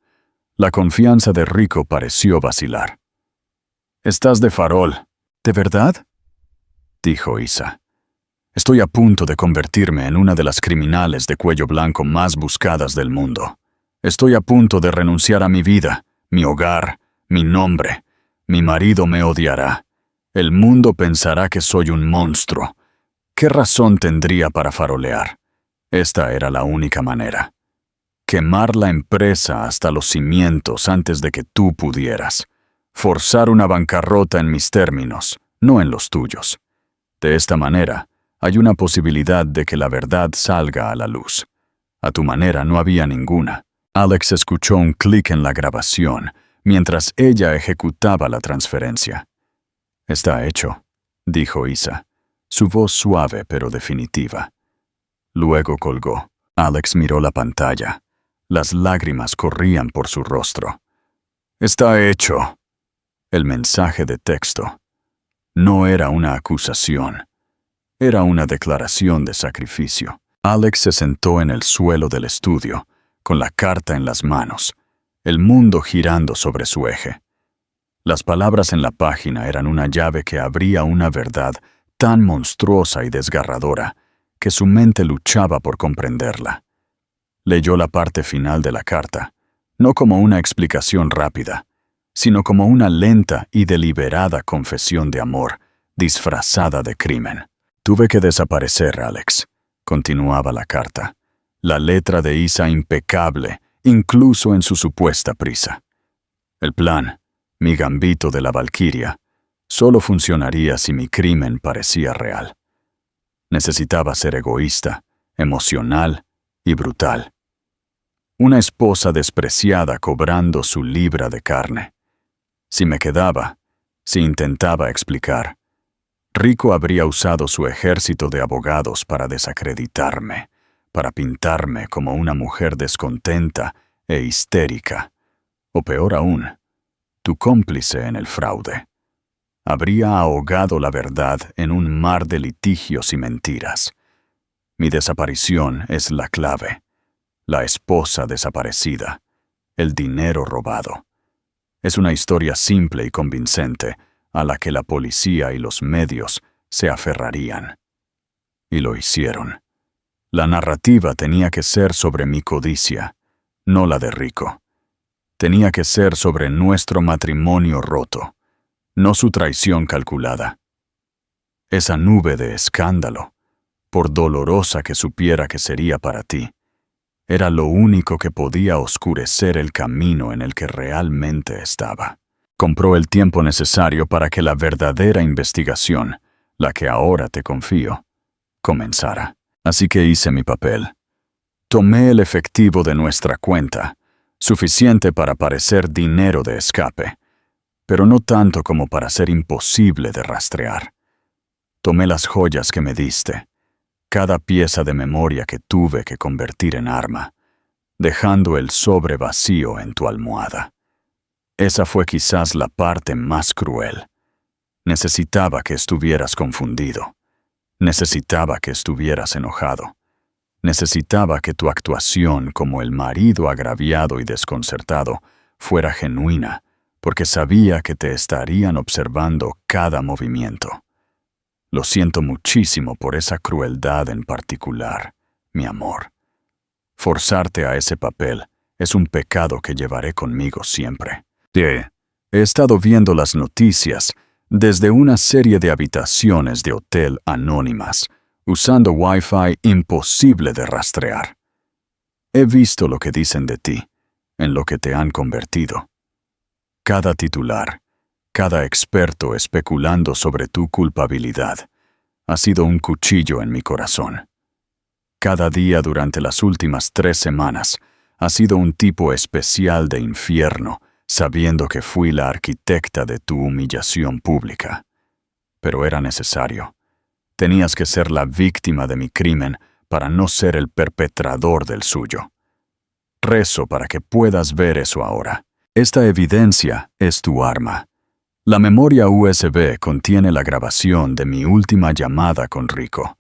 La confianza de Rico pareció vacilar. «Estás de farol. ¿De verdad?», dijo Isa. «Estoy a punto de convertirme en una de las criminales de cuello blanco más buscadas del mundo. Estoy a punto de renunciar a mi vida, mi hogar, mi nombre. Mi marido me odiará. El mundo pensará que soy un monstruo. ¿Qué razón tendría para farolear? Esta era la única manera. Quemar la empresa hasta los cimientos antes de que tú pudieras. Forzar una bancarrota en mis términos, no en los tuyos. De esta manera, hay una posibilidad de que la verdad salga a la luz. A tu manera no había ninguna. Alex escuchó un clic en la grabación mientras ella ejecutaba la transferencia. «Está hecho», dijo Isa, su voz suave pero definitiva. Luego colgó. Alex miró la pantalla. Las lágrimas corrían por su rostro. «Está hecho». El mensaje de texto no era una acusación. Era una declaración de sacrificio. Alex se sentó en el suelo del estudio, con la carta en las manos, el mundo girando sobre su eje. Las palabras en la página eran una llave que abría una verdad tan monstruosa y desgarradora que su mente luchaba por comprenderla. Leyó la parte final de la carta, no como una explicación rápida, sino como una lenta y deliberada confesión de amor, disfrazada de crimen. Tuve que desaparecer, Alex, continuaba la carta. La letra de Isa impecable, incluso en su supuesta prisa. El plan, mi gambito de la valquiria, solo funcionaría si mi crimen parecía real. Necesitaba ser egoísta, emocional y brutal. Una esposa despreciada cobrando su libra de carne. Si me quedaba, si intentaba explicar, Rico habría usado su ejército de abogados para desacreditarme, para pintarme como una mujer descontenta e histérica, o peor aún, tu cómplice en el fraude. Habría ahogado la verdad en un mar de litigios y mentiras. Mi desaparición es la clave. La esposa desaparecida, el dinero robado. Es una historia simple y convincente a la que la policía y los medios se aferrarían. Y lo hicieron. La narrativa tenía que ser sobre mi codicia, no la de Rico. Tenía que ser sobre nuestro matrimonio roto, no su traición calculada. Esa nube de escándalo, por dolorosa que supiera que sería para ti, era lo único que podía oscurecer el camino en el que realmente estaba. Compró el tiempo necesario para que la verdadera investigación, la que ahora te confío, comenzara. Así que hice mi papel. Tomé el efectivo de nuestra cuenta, suficiente para parecer dinero de escape, pero no tanto como para ser imposible de rastrear. Tomé las joyas que me diste, cada pieza de memoria que tuve que convertir en arma, dejando el sobre vacío en tu almohada. Esa fue quizás la parte más cruel. Necesitaba que estuvieras confundido. Necesitaba que estuvieras enojado. Necesitaba que tu actuación como el marido agraviado y desconcertado fuera genuina, porque sabía que te estarían observando cada movimiento. Lo siento muchísimo por esa crueldad en particular, mi amor. Forzarte a ese papel es un pecado que llevaré conmigo siempre. He estado viendo las noticias desde una serie de habitaciones de hotel anónimas, usando Wi-Fi imposible de rastrear. He visto lo que dicen de ti, en lo que te han convertido. Cada titular, cada experto especulando sobre tu culpabilidad, ha sido un cuchillo en mi corazón. Cada día durante las últimas 3 semanas ha sido un tipo especial de infierno, sabiendo que fui la arquitecta de tu humillación pública. Pero era necesario. Tenías que ser la víctima de mi crimen para no ser el perpetrador del suyo. Rezo para que puedas ver eso ahora. Esta evidencia es tu arma. La memoria USB contiene la grabación de mi última llamada con Rico.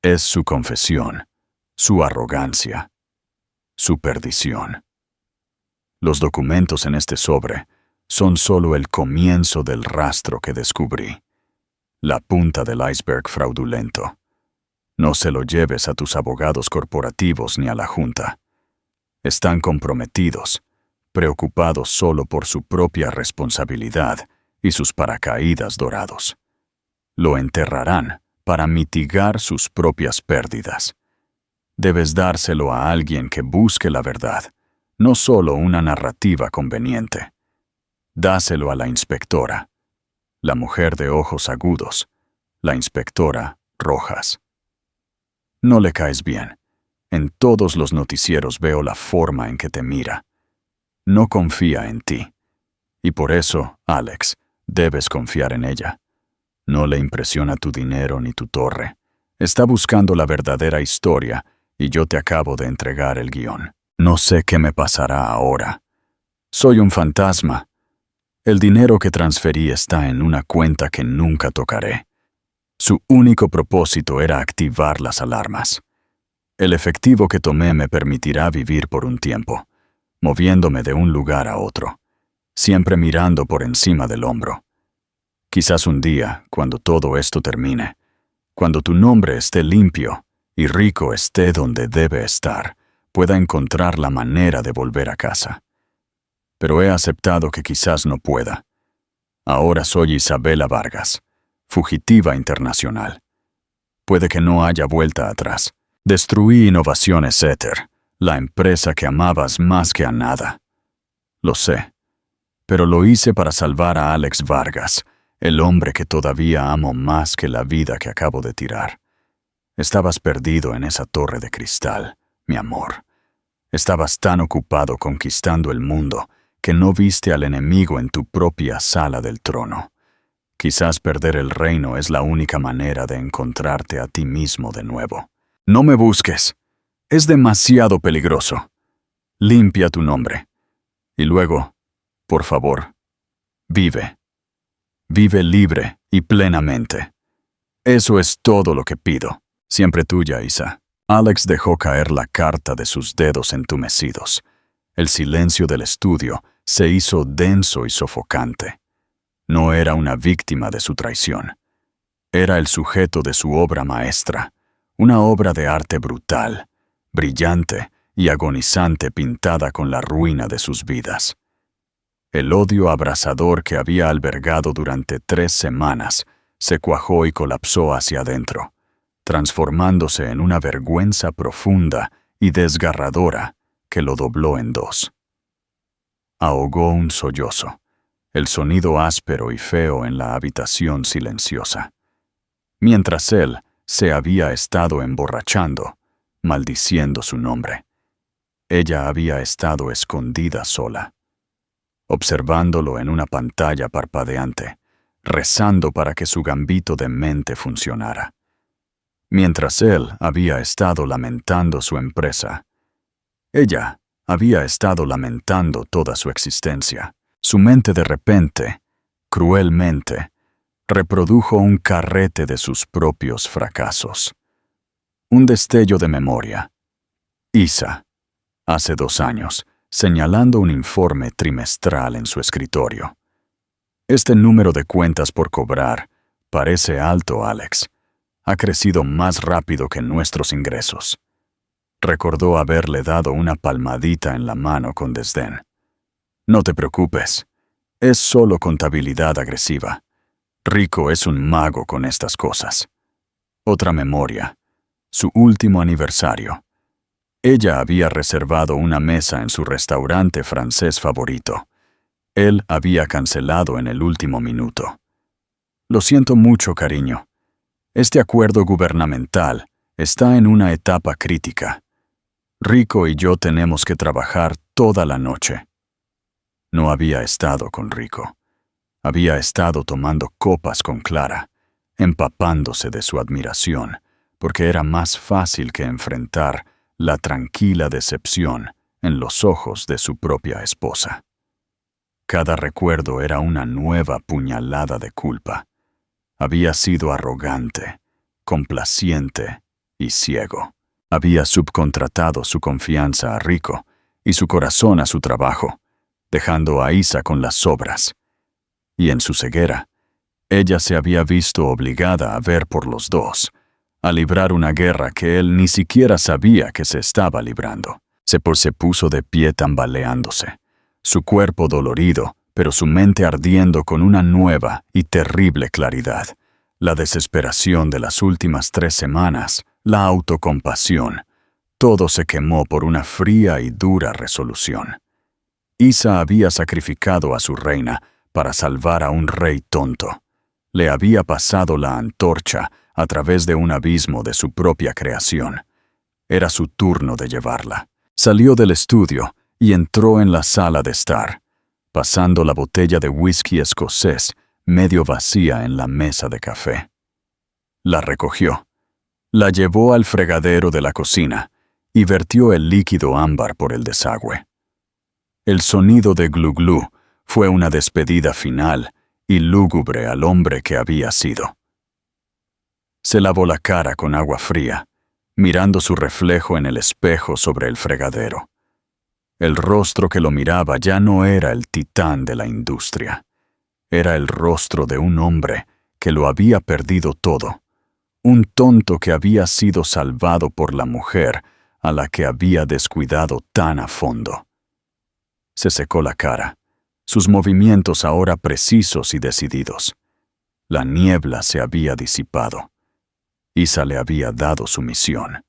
Es su confesión, su arrogancia, su perdición. Los documentos en este sobre son solo el comienzo del rastro que descubrí. La punta del iceberg fraudulento. No se lo lleves a tus abogados corporativos ni a la Junta. Están comprometidos, preocupados solo por su propia responsabilidad y sus paracaídas dorados. Lo enterrarán para mitigar sus propias pérdidas. Debes dárselo a alguien que busque la verdad, no solo una narrativa conveniente. Dáselo a la inspectora, la mujer de ojos agudos, la inspectora Rojas. No le caes bien. En todos los noticieros veo la forma en que te mira. No confía en ti. Y por eso, Alex, debes confiar en ella. No le impresiona tu dinero ni tu torre. Está buscando la verdadera historia y yo te acabo de entregar el guión. No sé qué me pasará ahora. Soy un fantasma. El dinero que transferí está en una cuenta que nunca tocaré. Su único propósito era activar las alarmas. El efectivo que tomé me permitirá vivir por un tiempo, moviéndome de un lugar a otro, siempre mirando por encima del hombro. Quizás un día, cuando todo esto termine, cuando tu nombre esté limpio y Rico esté donde debe estar, pueda encontrar la manera de volver a casa. pero he aceptado que quizás no pueda. Ahora soy Isabela Vargas, fugitiva internacional. Puede que no haya vuelta atrás. Destruí Innovaciones Ether, la empresa que amabas más que a nada. Lo sé, pero lo hice para salvar a Alex Vargas, el hombre que todavía amo más que la vida que acabo de tirar. Estabas perdido en esa torre de cristal, mi amor. Estabas tan ocupado conquistando el mundo que no viste al enemigo en tu propia sala del trono. Quizás perder el reino es la única manera de encontrarte a ti mismo de nuevo. No me busques. Es demasiado peligroso. Limpia tu nombre. Y luego, por favor, vive. Vive libre y plenamente. Eso es todo lo que pido. Siempre tuya, Isa. Alex dejó caer la carta de sus dedos entumecidos. El silencio del estudio se hizo denso y sofocante. No era una víctima de su traición. Era el sujeto de su obra maestra, una obra de arte brutal, brillante y agonizante pintada con la ruina de sus vidas. El odio abrasador que había albergado durante 3 semanas se cuajó y colapsó hacia adentro, transformándose en una vergüenza profunda y desgarradora que lo dobló en 2. Ahogó un sollozo, el sonido áspero y feo en la habitación silenciosa. Mientras él se había estado emborrachando, maldiciendo su nombre. Ella había estado escondida sola, observándolo en una pantalla parpadeante, rezando para que su gambito de mente funcionara. Mientras él había estado lamentando su empresa, ella había estado lamentando toda su existencia. Su mente de repente, cruelmente, reprodujo un carrete de sus propios fracasos. Un destello de memoria. Isa, hace 2 años, señalando un informe trimestral en su escritorio. Este número de cuentas por cobrar parece alto, Alex. Ha crecido más rápido que nuestros ingresos. Recordó haberle dado una palmadita en la mano con desdén. No te preocupes. Es solo contabilidad agresiva. Rico es un mago con estas cosas. Otra memoria. Su último aniversario. Ella había reservado una mesa en su restaurante francés favorito. Él había cancelado en el último minuto. Lo siento mucho, cariño. Este acuerdo gubernamental está en una etapa crítica. Rico y yo tenemos que trabajar toda la noche. No había estado con Rico. Había estado tomando copas con Clara, empapándose de su admiración, porque era más fácil que enfrentar la tranquila decepción en los ojos de su propia esposa. Cada recuerdo era una nueva puñalada de culpa. Había sido arrogante, complaciente y ciego. Había subcontratado su confianza a Rico y su corazón a su trabajo, dejando a Isa con las sobras. Y en su ceguera, ella se había visto obligada a ver por los dos, a librar una guerra que él ni siquiera sabía que se estaba librando. Se puso de pie tambaleándose, su cuerpo dolorido, pero su mente ardiendo con una nueva y terrible claridad. La desesperación de las últimas 3 semanas, la autocompasión, todo se quemó por una fría y dura resolución. Isa había sacrificado a su reina para salvar a un rey tonto. Le había pasado la antorcha a través de un abismo de su propia creación. Era su turno de llevarla. Salió del estudio y entró en la sala de estar, pasando la botella de whisky escocés medio vacía en la mesa de café. La recogió, la llevó al fregadero de la cocina y vertió el líquido ámbar por el desagüe. El sonido de glu glu fue una despedida final y lúgubre al hombre que había sido. Se lavó la cara con agua fría, mirando su reflejo en el espejo sobre el fregadero. El rostro que lo miraba ya no era el titán de la industria. Era el rostro de un hombre que lo había perdido todo. Un tonto que había sido salvado por la mujer a la que había descuidado tan a fondo. Se secó la cara, sus movimientos ahora precisos y decididos. La niebla se había disipado. Isa le había dado su misión.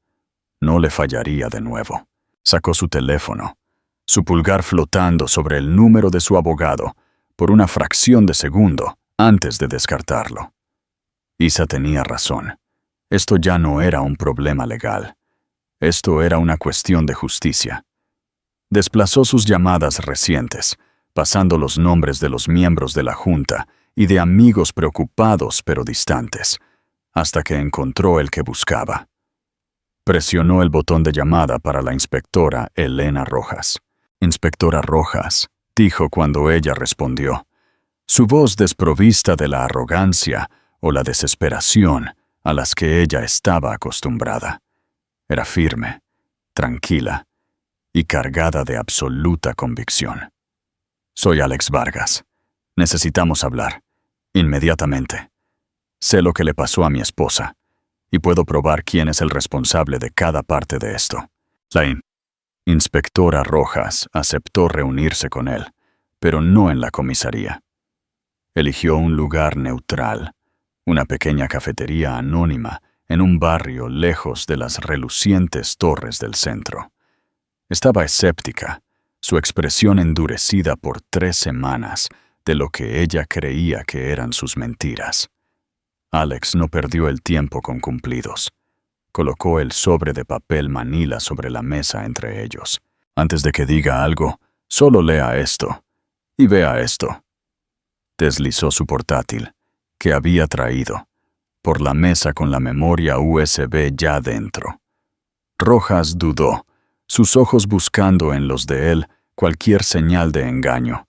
No le fallaría de nuevo. Sacó su teléfono, su pulgar flotando sobre el número de su abogado por una fracción de segundo antes de descartarlo. Isa tenía razón. Esto ya no era un problema legal. Esto era una cuestión de justicia. Desplazó sus llamadas recientes, pasando los nombres de los miembros de la Junta y de amigos preocupados pero distantes, hasta que encontró el que buscaba. Presionó el botón de llamada para la inspectora Elena Rojas. «Inspectora Rojas», dijo cuando ella respondió, su voz desprovista de la arrogancia o la desesperación a las que ella estaba acostumbrada. Era firme, tranquila y cargada de absoluta convicción. «Soy Alex Vargas. Necesitamos hablar. Inmediatamente. Sé lo que le pasó a mi esposa y puedo probar quién es el responsable de cada parte de esto». La inspectora Rojas aceptó reunirse con él, pero no en la comisaría. Eligió un lugar neutral, una pequeña cafetería anónima en un barrio lejos de las relucientes torres del centro. Estaba escéptica, su expresión endurecida por 3 semanas de lo que ella creía que eran sus mentiras. Alex no perdió el tiempo con cumplidos. Colocó el sobre de papel manila sobre la mesa entre ellos. «Antes de que diga algo, solo lea esto y vea esto». Deslizó su portátil, que había traído, por la mesa con la memoria USB ya dentro. Rojas dudó, sus ojos buscando en los de él cualquier señal de engaño.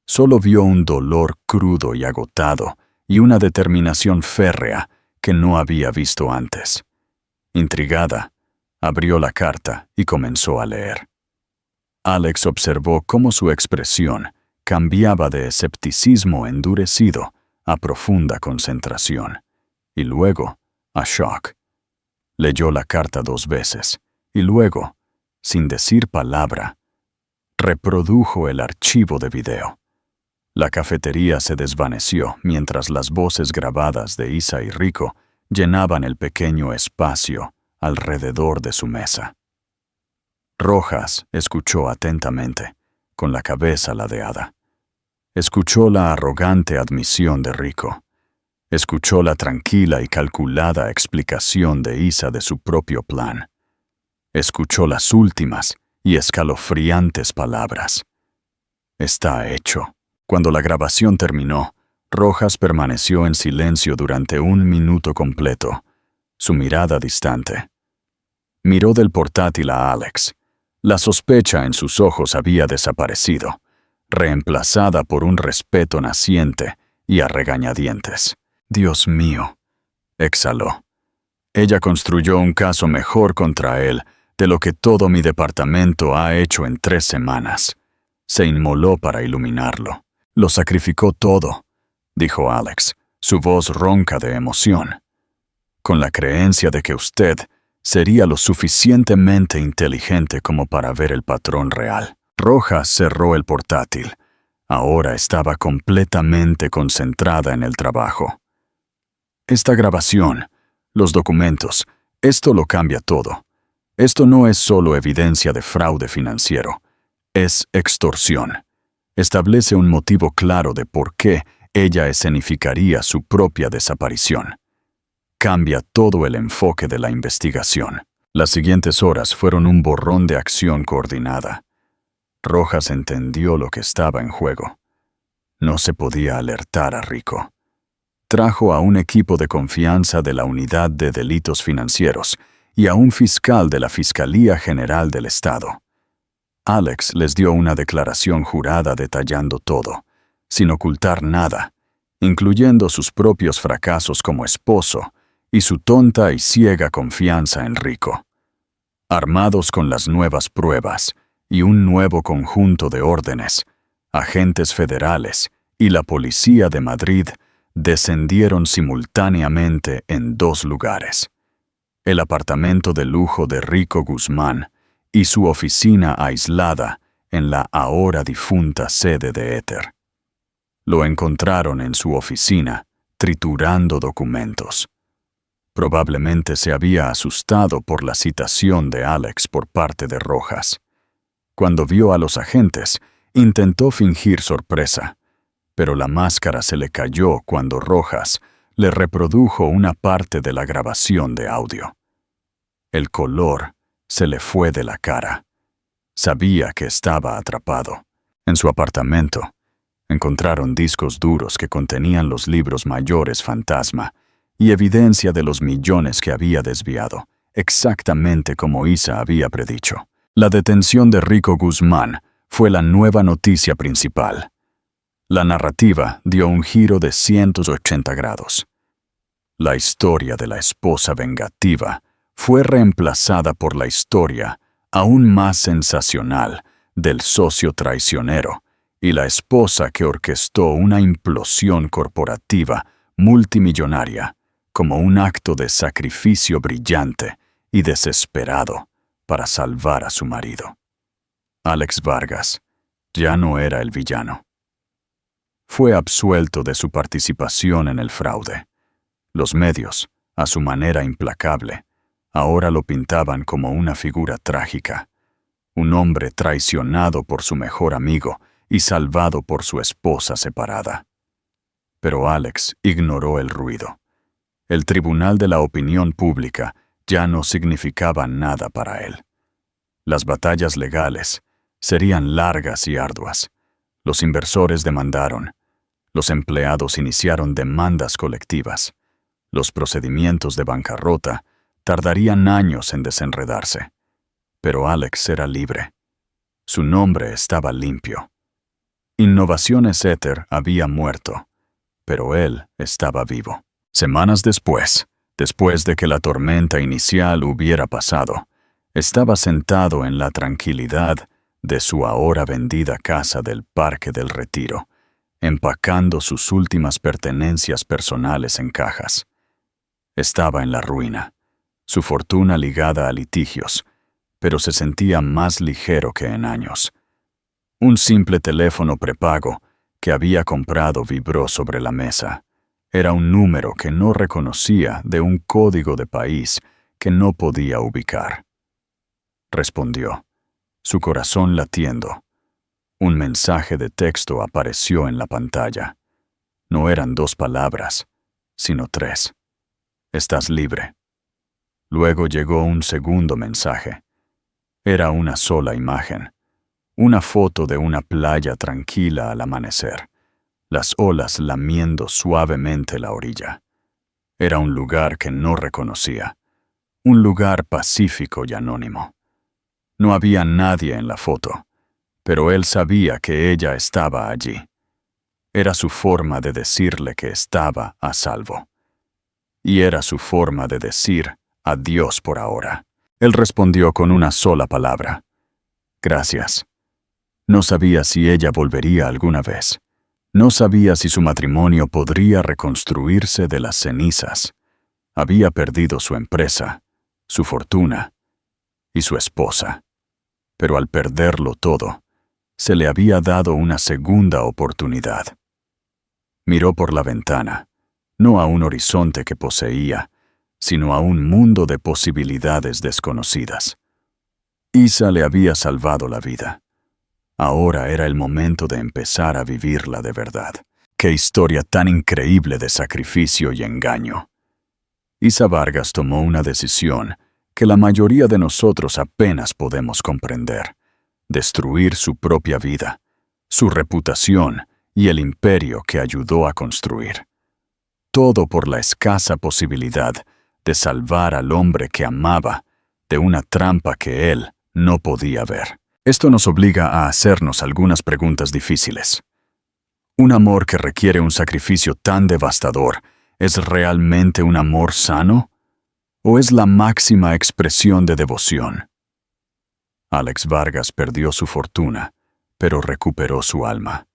Solo vio un dolor crudo y agotado y una determinación férrea que no había visto antes. Intrigada, abrió la carta y comenzó a leer. Alex observó cómo su expresión cambiaba de escepticismo endurecido a profunda concentración, y luego a shock. Leyó la carta 2 veces, y luego, sin decir palabra, reprodujo el archivo de video. La cafetería se desvaneció mientras las voces grabadas de Isa y Rico llenaban el pequeño espacio alrededor de su mesa. Rojas escuchó atentamente, con la cabeza ladeada. Escuchó la arrogante admisión de Rico. Escuchó la tranquila y calculada explicación de Isa de su propio plan. Escuchó las últimas y escalofriantes palabras. «Está hecho». Cuando la grabación terminó, Rojas permaneció en silencio durante 1 minuto completo, su mirada distante. Miró del portátil a Alex. La sospecha en sus ojos había desaparecido, reemplazada por un respeto naciente y a regañadientes. «Dios mío», exhaló. «Ella construyó un caso mejor contra él de lo que todo mi departamento ha hecho en 3 semanas. Se inmoló para iluminarlo. Lo sacrificó todo», dijo Alex, su voz ronca de emoción, «con la creencia de que usted sería lo suficientemente inteligente como para ver el patrón real». Rojas cerró el portátil. Ahora estaba completamente concentrada en el trabajo. «Esta grabación, los documentos, esto lo cambia todo. Esto no es solo evidencia de fraude financiero, es extorsión. Establece un motivo claro de por qué ella escenificaría su propia desaparición. Cambia todo el enfoque de la investigación». Las siguientes horas fueron un borrón de acción coordinada. Rojas entendió lo que estaba en juego. No se podía alertar a Rico. Trajo a un equipo de confianza de la Unidad de Delitos Financieros y a un fiscal de la Fiscalía General del Estado. Alex les dio una declaración jurada detallando todo, sin ocultar nada, incluyendo sus propios fracasos como esposo y su tonta y ciega confianza en Rico. Armados con las nuevas pruebas y un nuevo conjunto de órdenes, agentes federales y la policía de Madrid descendieron simultáneamente en 2 lugares: el apartamento de lujo de Rico Guzmán y su oficina aislada en la ahora difunta sede de Ether. Lo encontraron en su oficina, triturando documentos. Probablemente se había asustado por la citación de Alex por parte de Rojas. Cuando vio a los agentes, intentó fingir sorpresa, pero la máscara se le cayó cuando Rojas le reprodujo una parte de la grabación de audio. El color se le fue de la cara. Sabía que estaba atrapado. En su apartamento, encontraron discos duros que contenían los libros mayores fantasma y evidencia de los millones que había desviado, exactamente como Isa había predicho. La detención de Rico Guzmán fue la nueva noticia principal. La narrativa dio un giro de 180 grados. La historia de la esposa vengativa fue reemplazada por la historia, aún más sensacional, del socio traicionero y la esposa que orquestó una implosión corporativa multimillonaria como un acto de sacrificio brillante y desesperado para salvar a su marido. Alex Vargas ya no era el villano. Fue absuelto de su participación en el fraude. Los medios, a su manera implacable, ahora lo pintaban como una figura trágica, un hombre traicionado por su mejor amigo y salvado por su esposa separada. Pero Alex ignoró el ruido. El tribunal de la opinión pública ya no significaba nada para él. Las batallas legales serían largas y arduas. Los inversores demandaron. Los empleados iniciaron demandas colectivas. Los procedimientos de bancarrota tardarían años en desenredarse. Pero Alex era libre. Su nombre estaba limpio. Innovaciones Ether había muerto, pero él estaba vivo. Semanas después de que la tormenta inicial hubiera pasado, estaba sentado en la tranquilidad de su ahora vendida casa del Parque del Retiro, empacando sus últimas pertenencias personales en cajas. Estaba en la ruina, su fortuna ligada a litigios, pero se sentía más ligero que en años. Un simple teléfono prepago que había comprado vibró sobre la mesa. Era un número que no reconocía de un código de país que no podía ubicar. Respondió, su corazón latiendo. Un mensaje de texto apareció en la pantalla. No eran 2 palabras, sino 3. Estás libre. Luego llegó un segundo mensaje. Era una sola imagen. Una foto de una playa tranquila al amanecer, las olas lamiendo suavemente la orilla. Era un lugar que no reconocía, un lugar pacífico y anónimo. No había nadie en la foto, pero él sabía que ella estaba allí. Era su forma de decirle que estaba a salvo. Y era su forma de decir adiós por ahora. Él respondió con una sola palabra. Gracias. No sabía si ella volvería alguna vez. No sabía si su matrimonio podría reconstruirse de las cenizas. Había perdido su empresa, su fortuna y su esposa. Pero al perderlo todo, se le había dado una segunda oportunidad. Miró por la ventana, no a un horizonte que poseía, sino a un mundo de posibilidades desconocidas. Isa le había salvado la vida. Ahora era el momento de empezar a vivirla de verdad. ¡Qué historia tan increíble de sacrificio y engaño! Isa Vargas tomó una decisión que la mayoría de nosotros apenas podemos comprender: destruir su propia vida, su reputación y el imperio que ayudó a construir. Todo por la escasa posibilidad de salvar al hombre que amaba de una trampa que él no podía ver. Esto nos obliga a hacernos algunas preguntas difíciles. ¿Un amor que requiere un sacrificio tan devastador es realmente un amor sano? ¿O es la máxima expresión de devoción? Alex Vargas perdió su fortuna, pero recuperó su alma.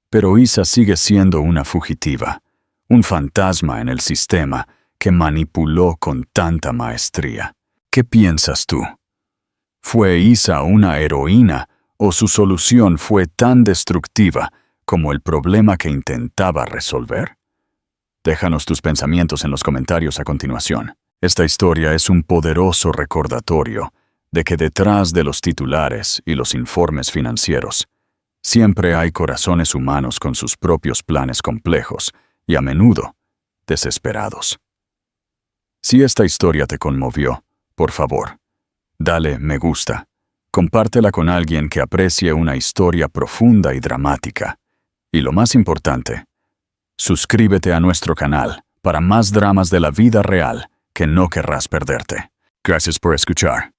Pero Isa sigue siendo una fugitiva, un fantasma en el sistema que manipuló con tanta maestría. ¿Qué piensas tú? ¿Fue Isa una heroína ¿O su solución fue tan destructiva como el problema que intentaba resolver? Déjanos tus pensamientos en los comentarios a continuación. Esta historia es un poderoso recordatorio de que detrás de los titulares y los informes financieros, siempre hay corazones humanos con sus propios planes complejos y a menudo desesperados. Si esta historia te conmovió, por favor, dale me gusta, compártela con alguien que aprecie una historia profunda y dramática. Y lo más importante, suscríbete a nuestro canal para más dramas de la vida real que no querrás perderte. Gracias por escuchar.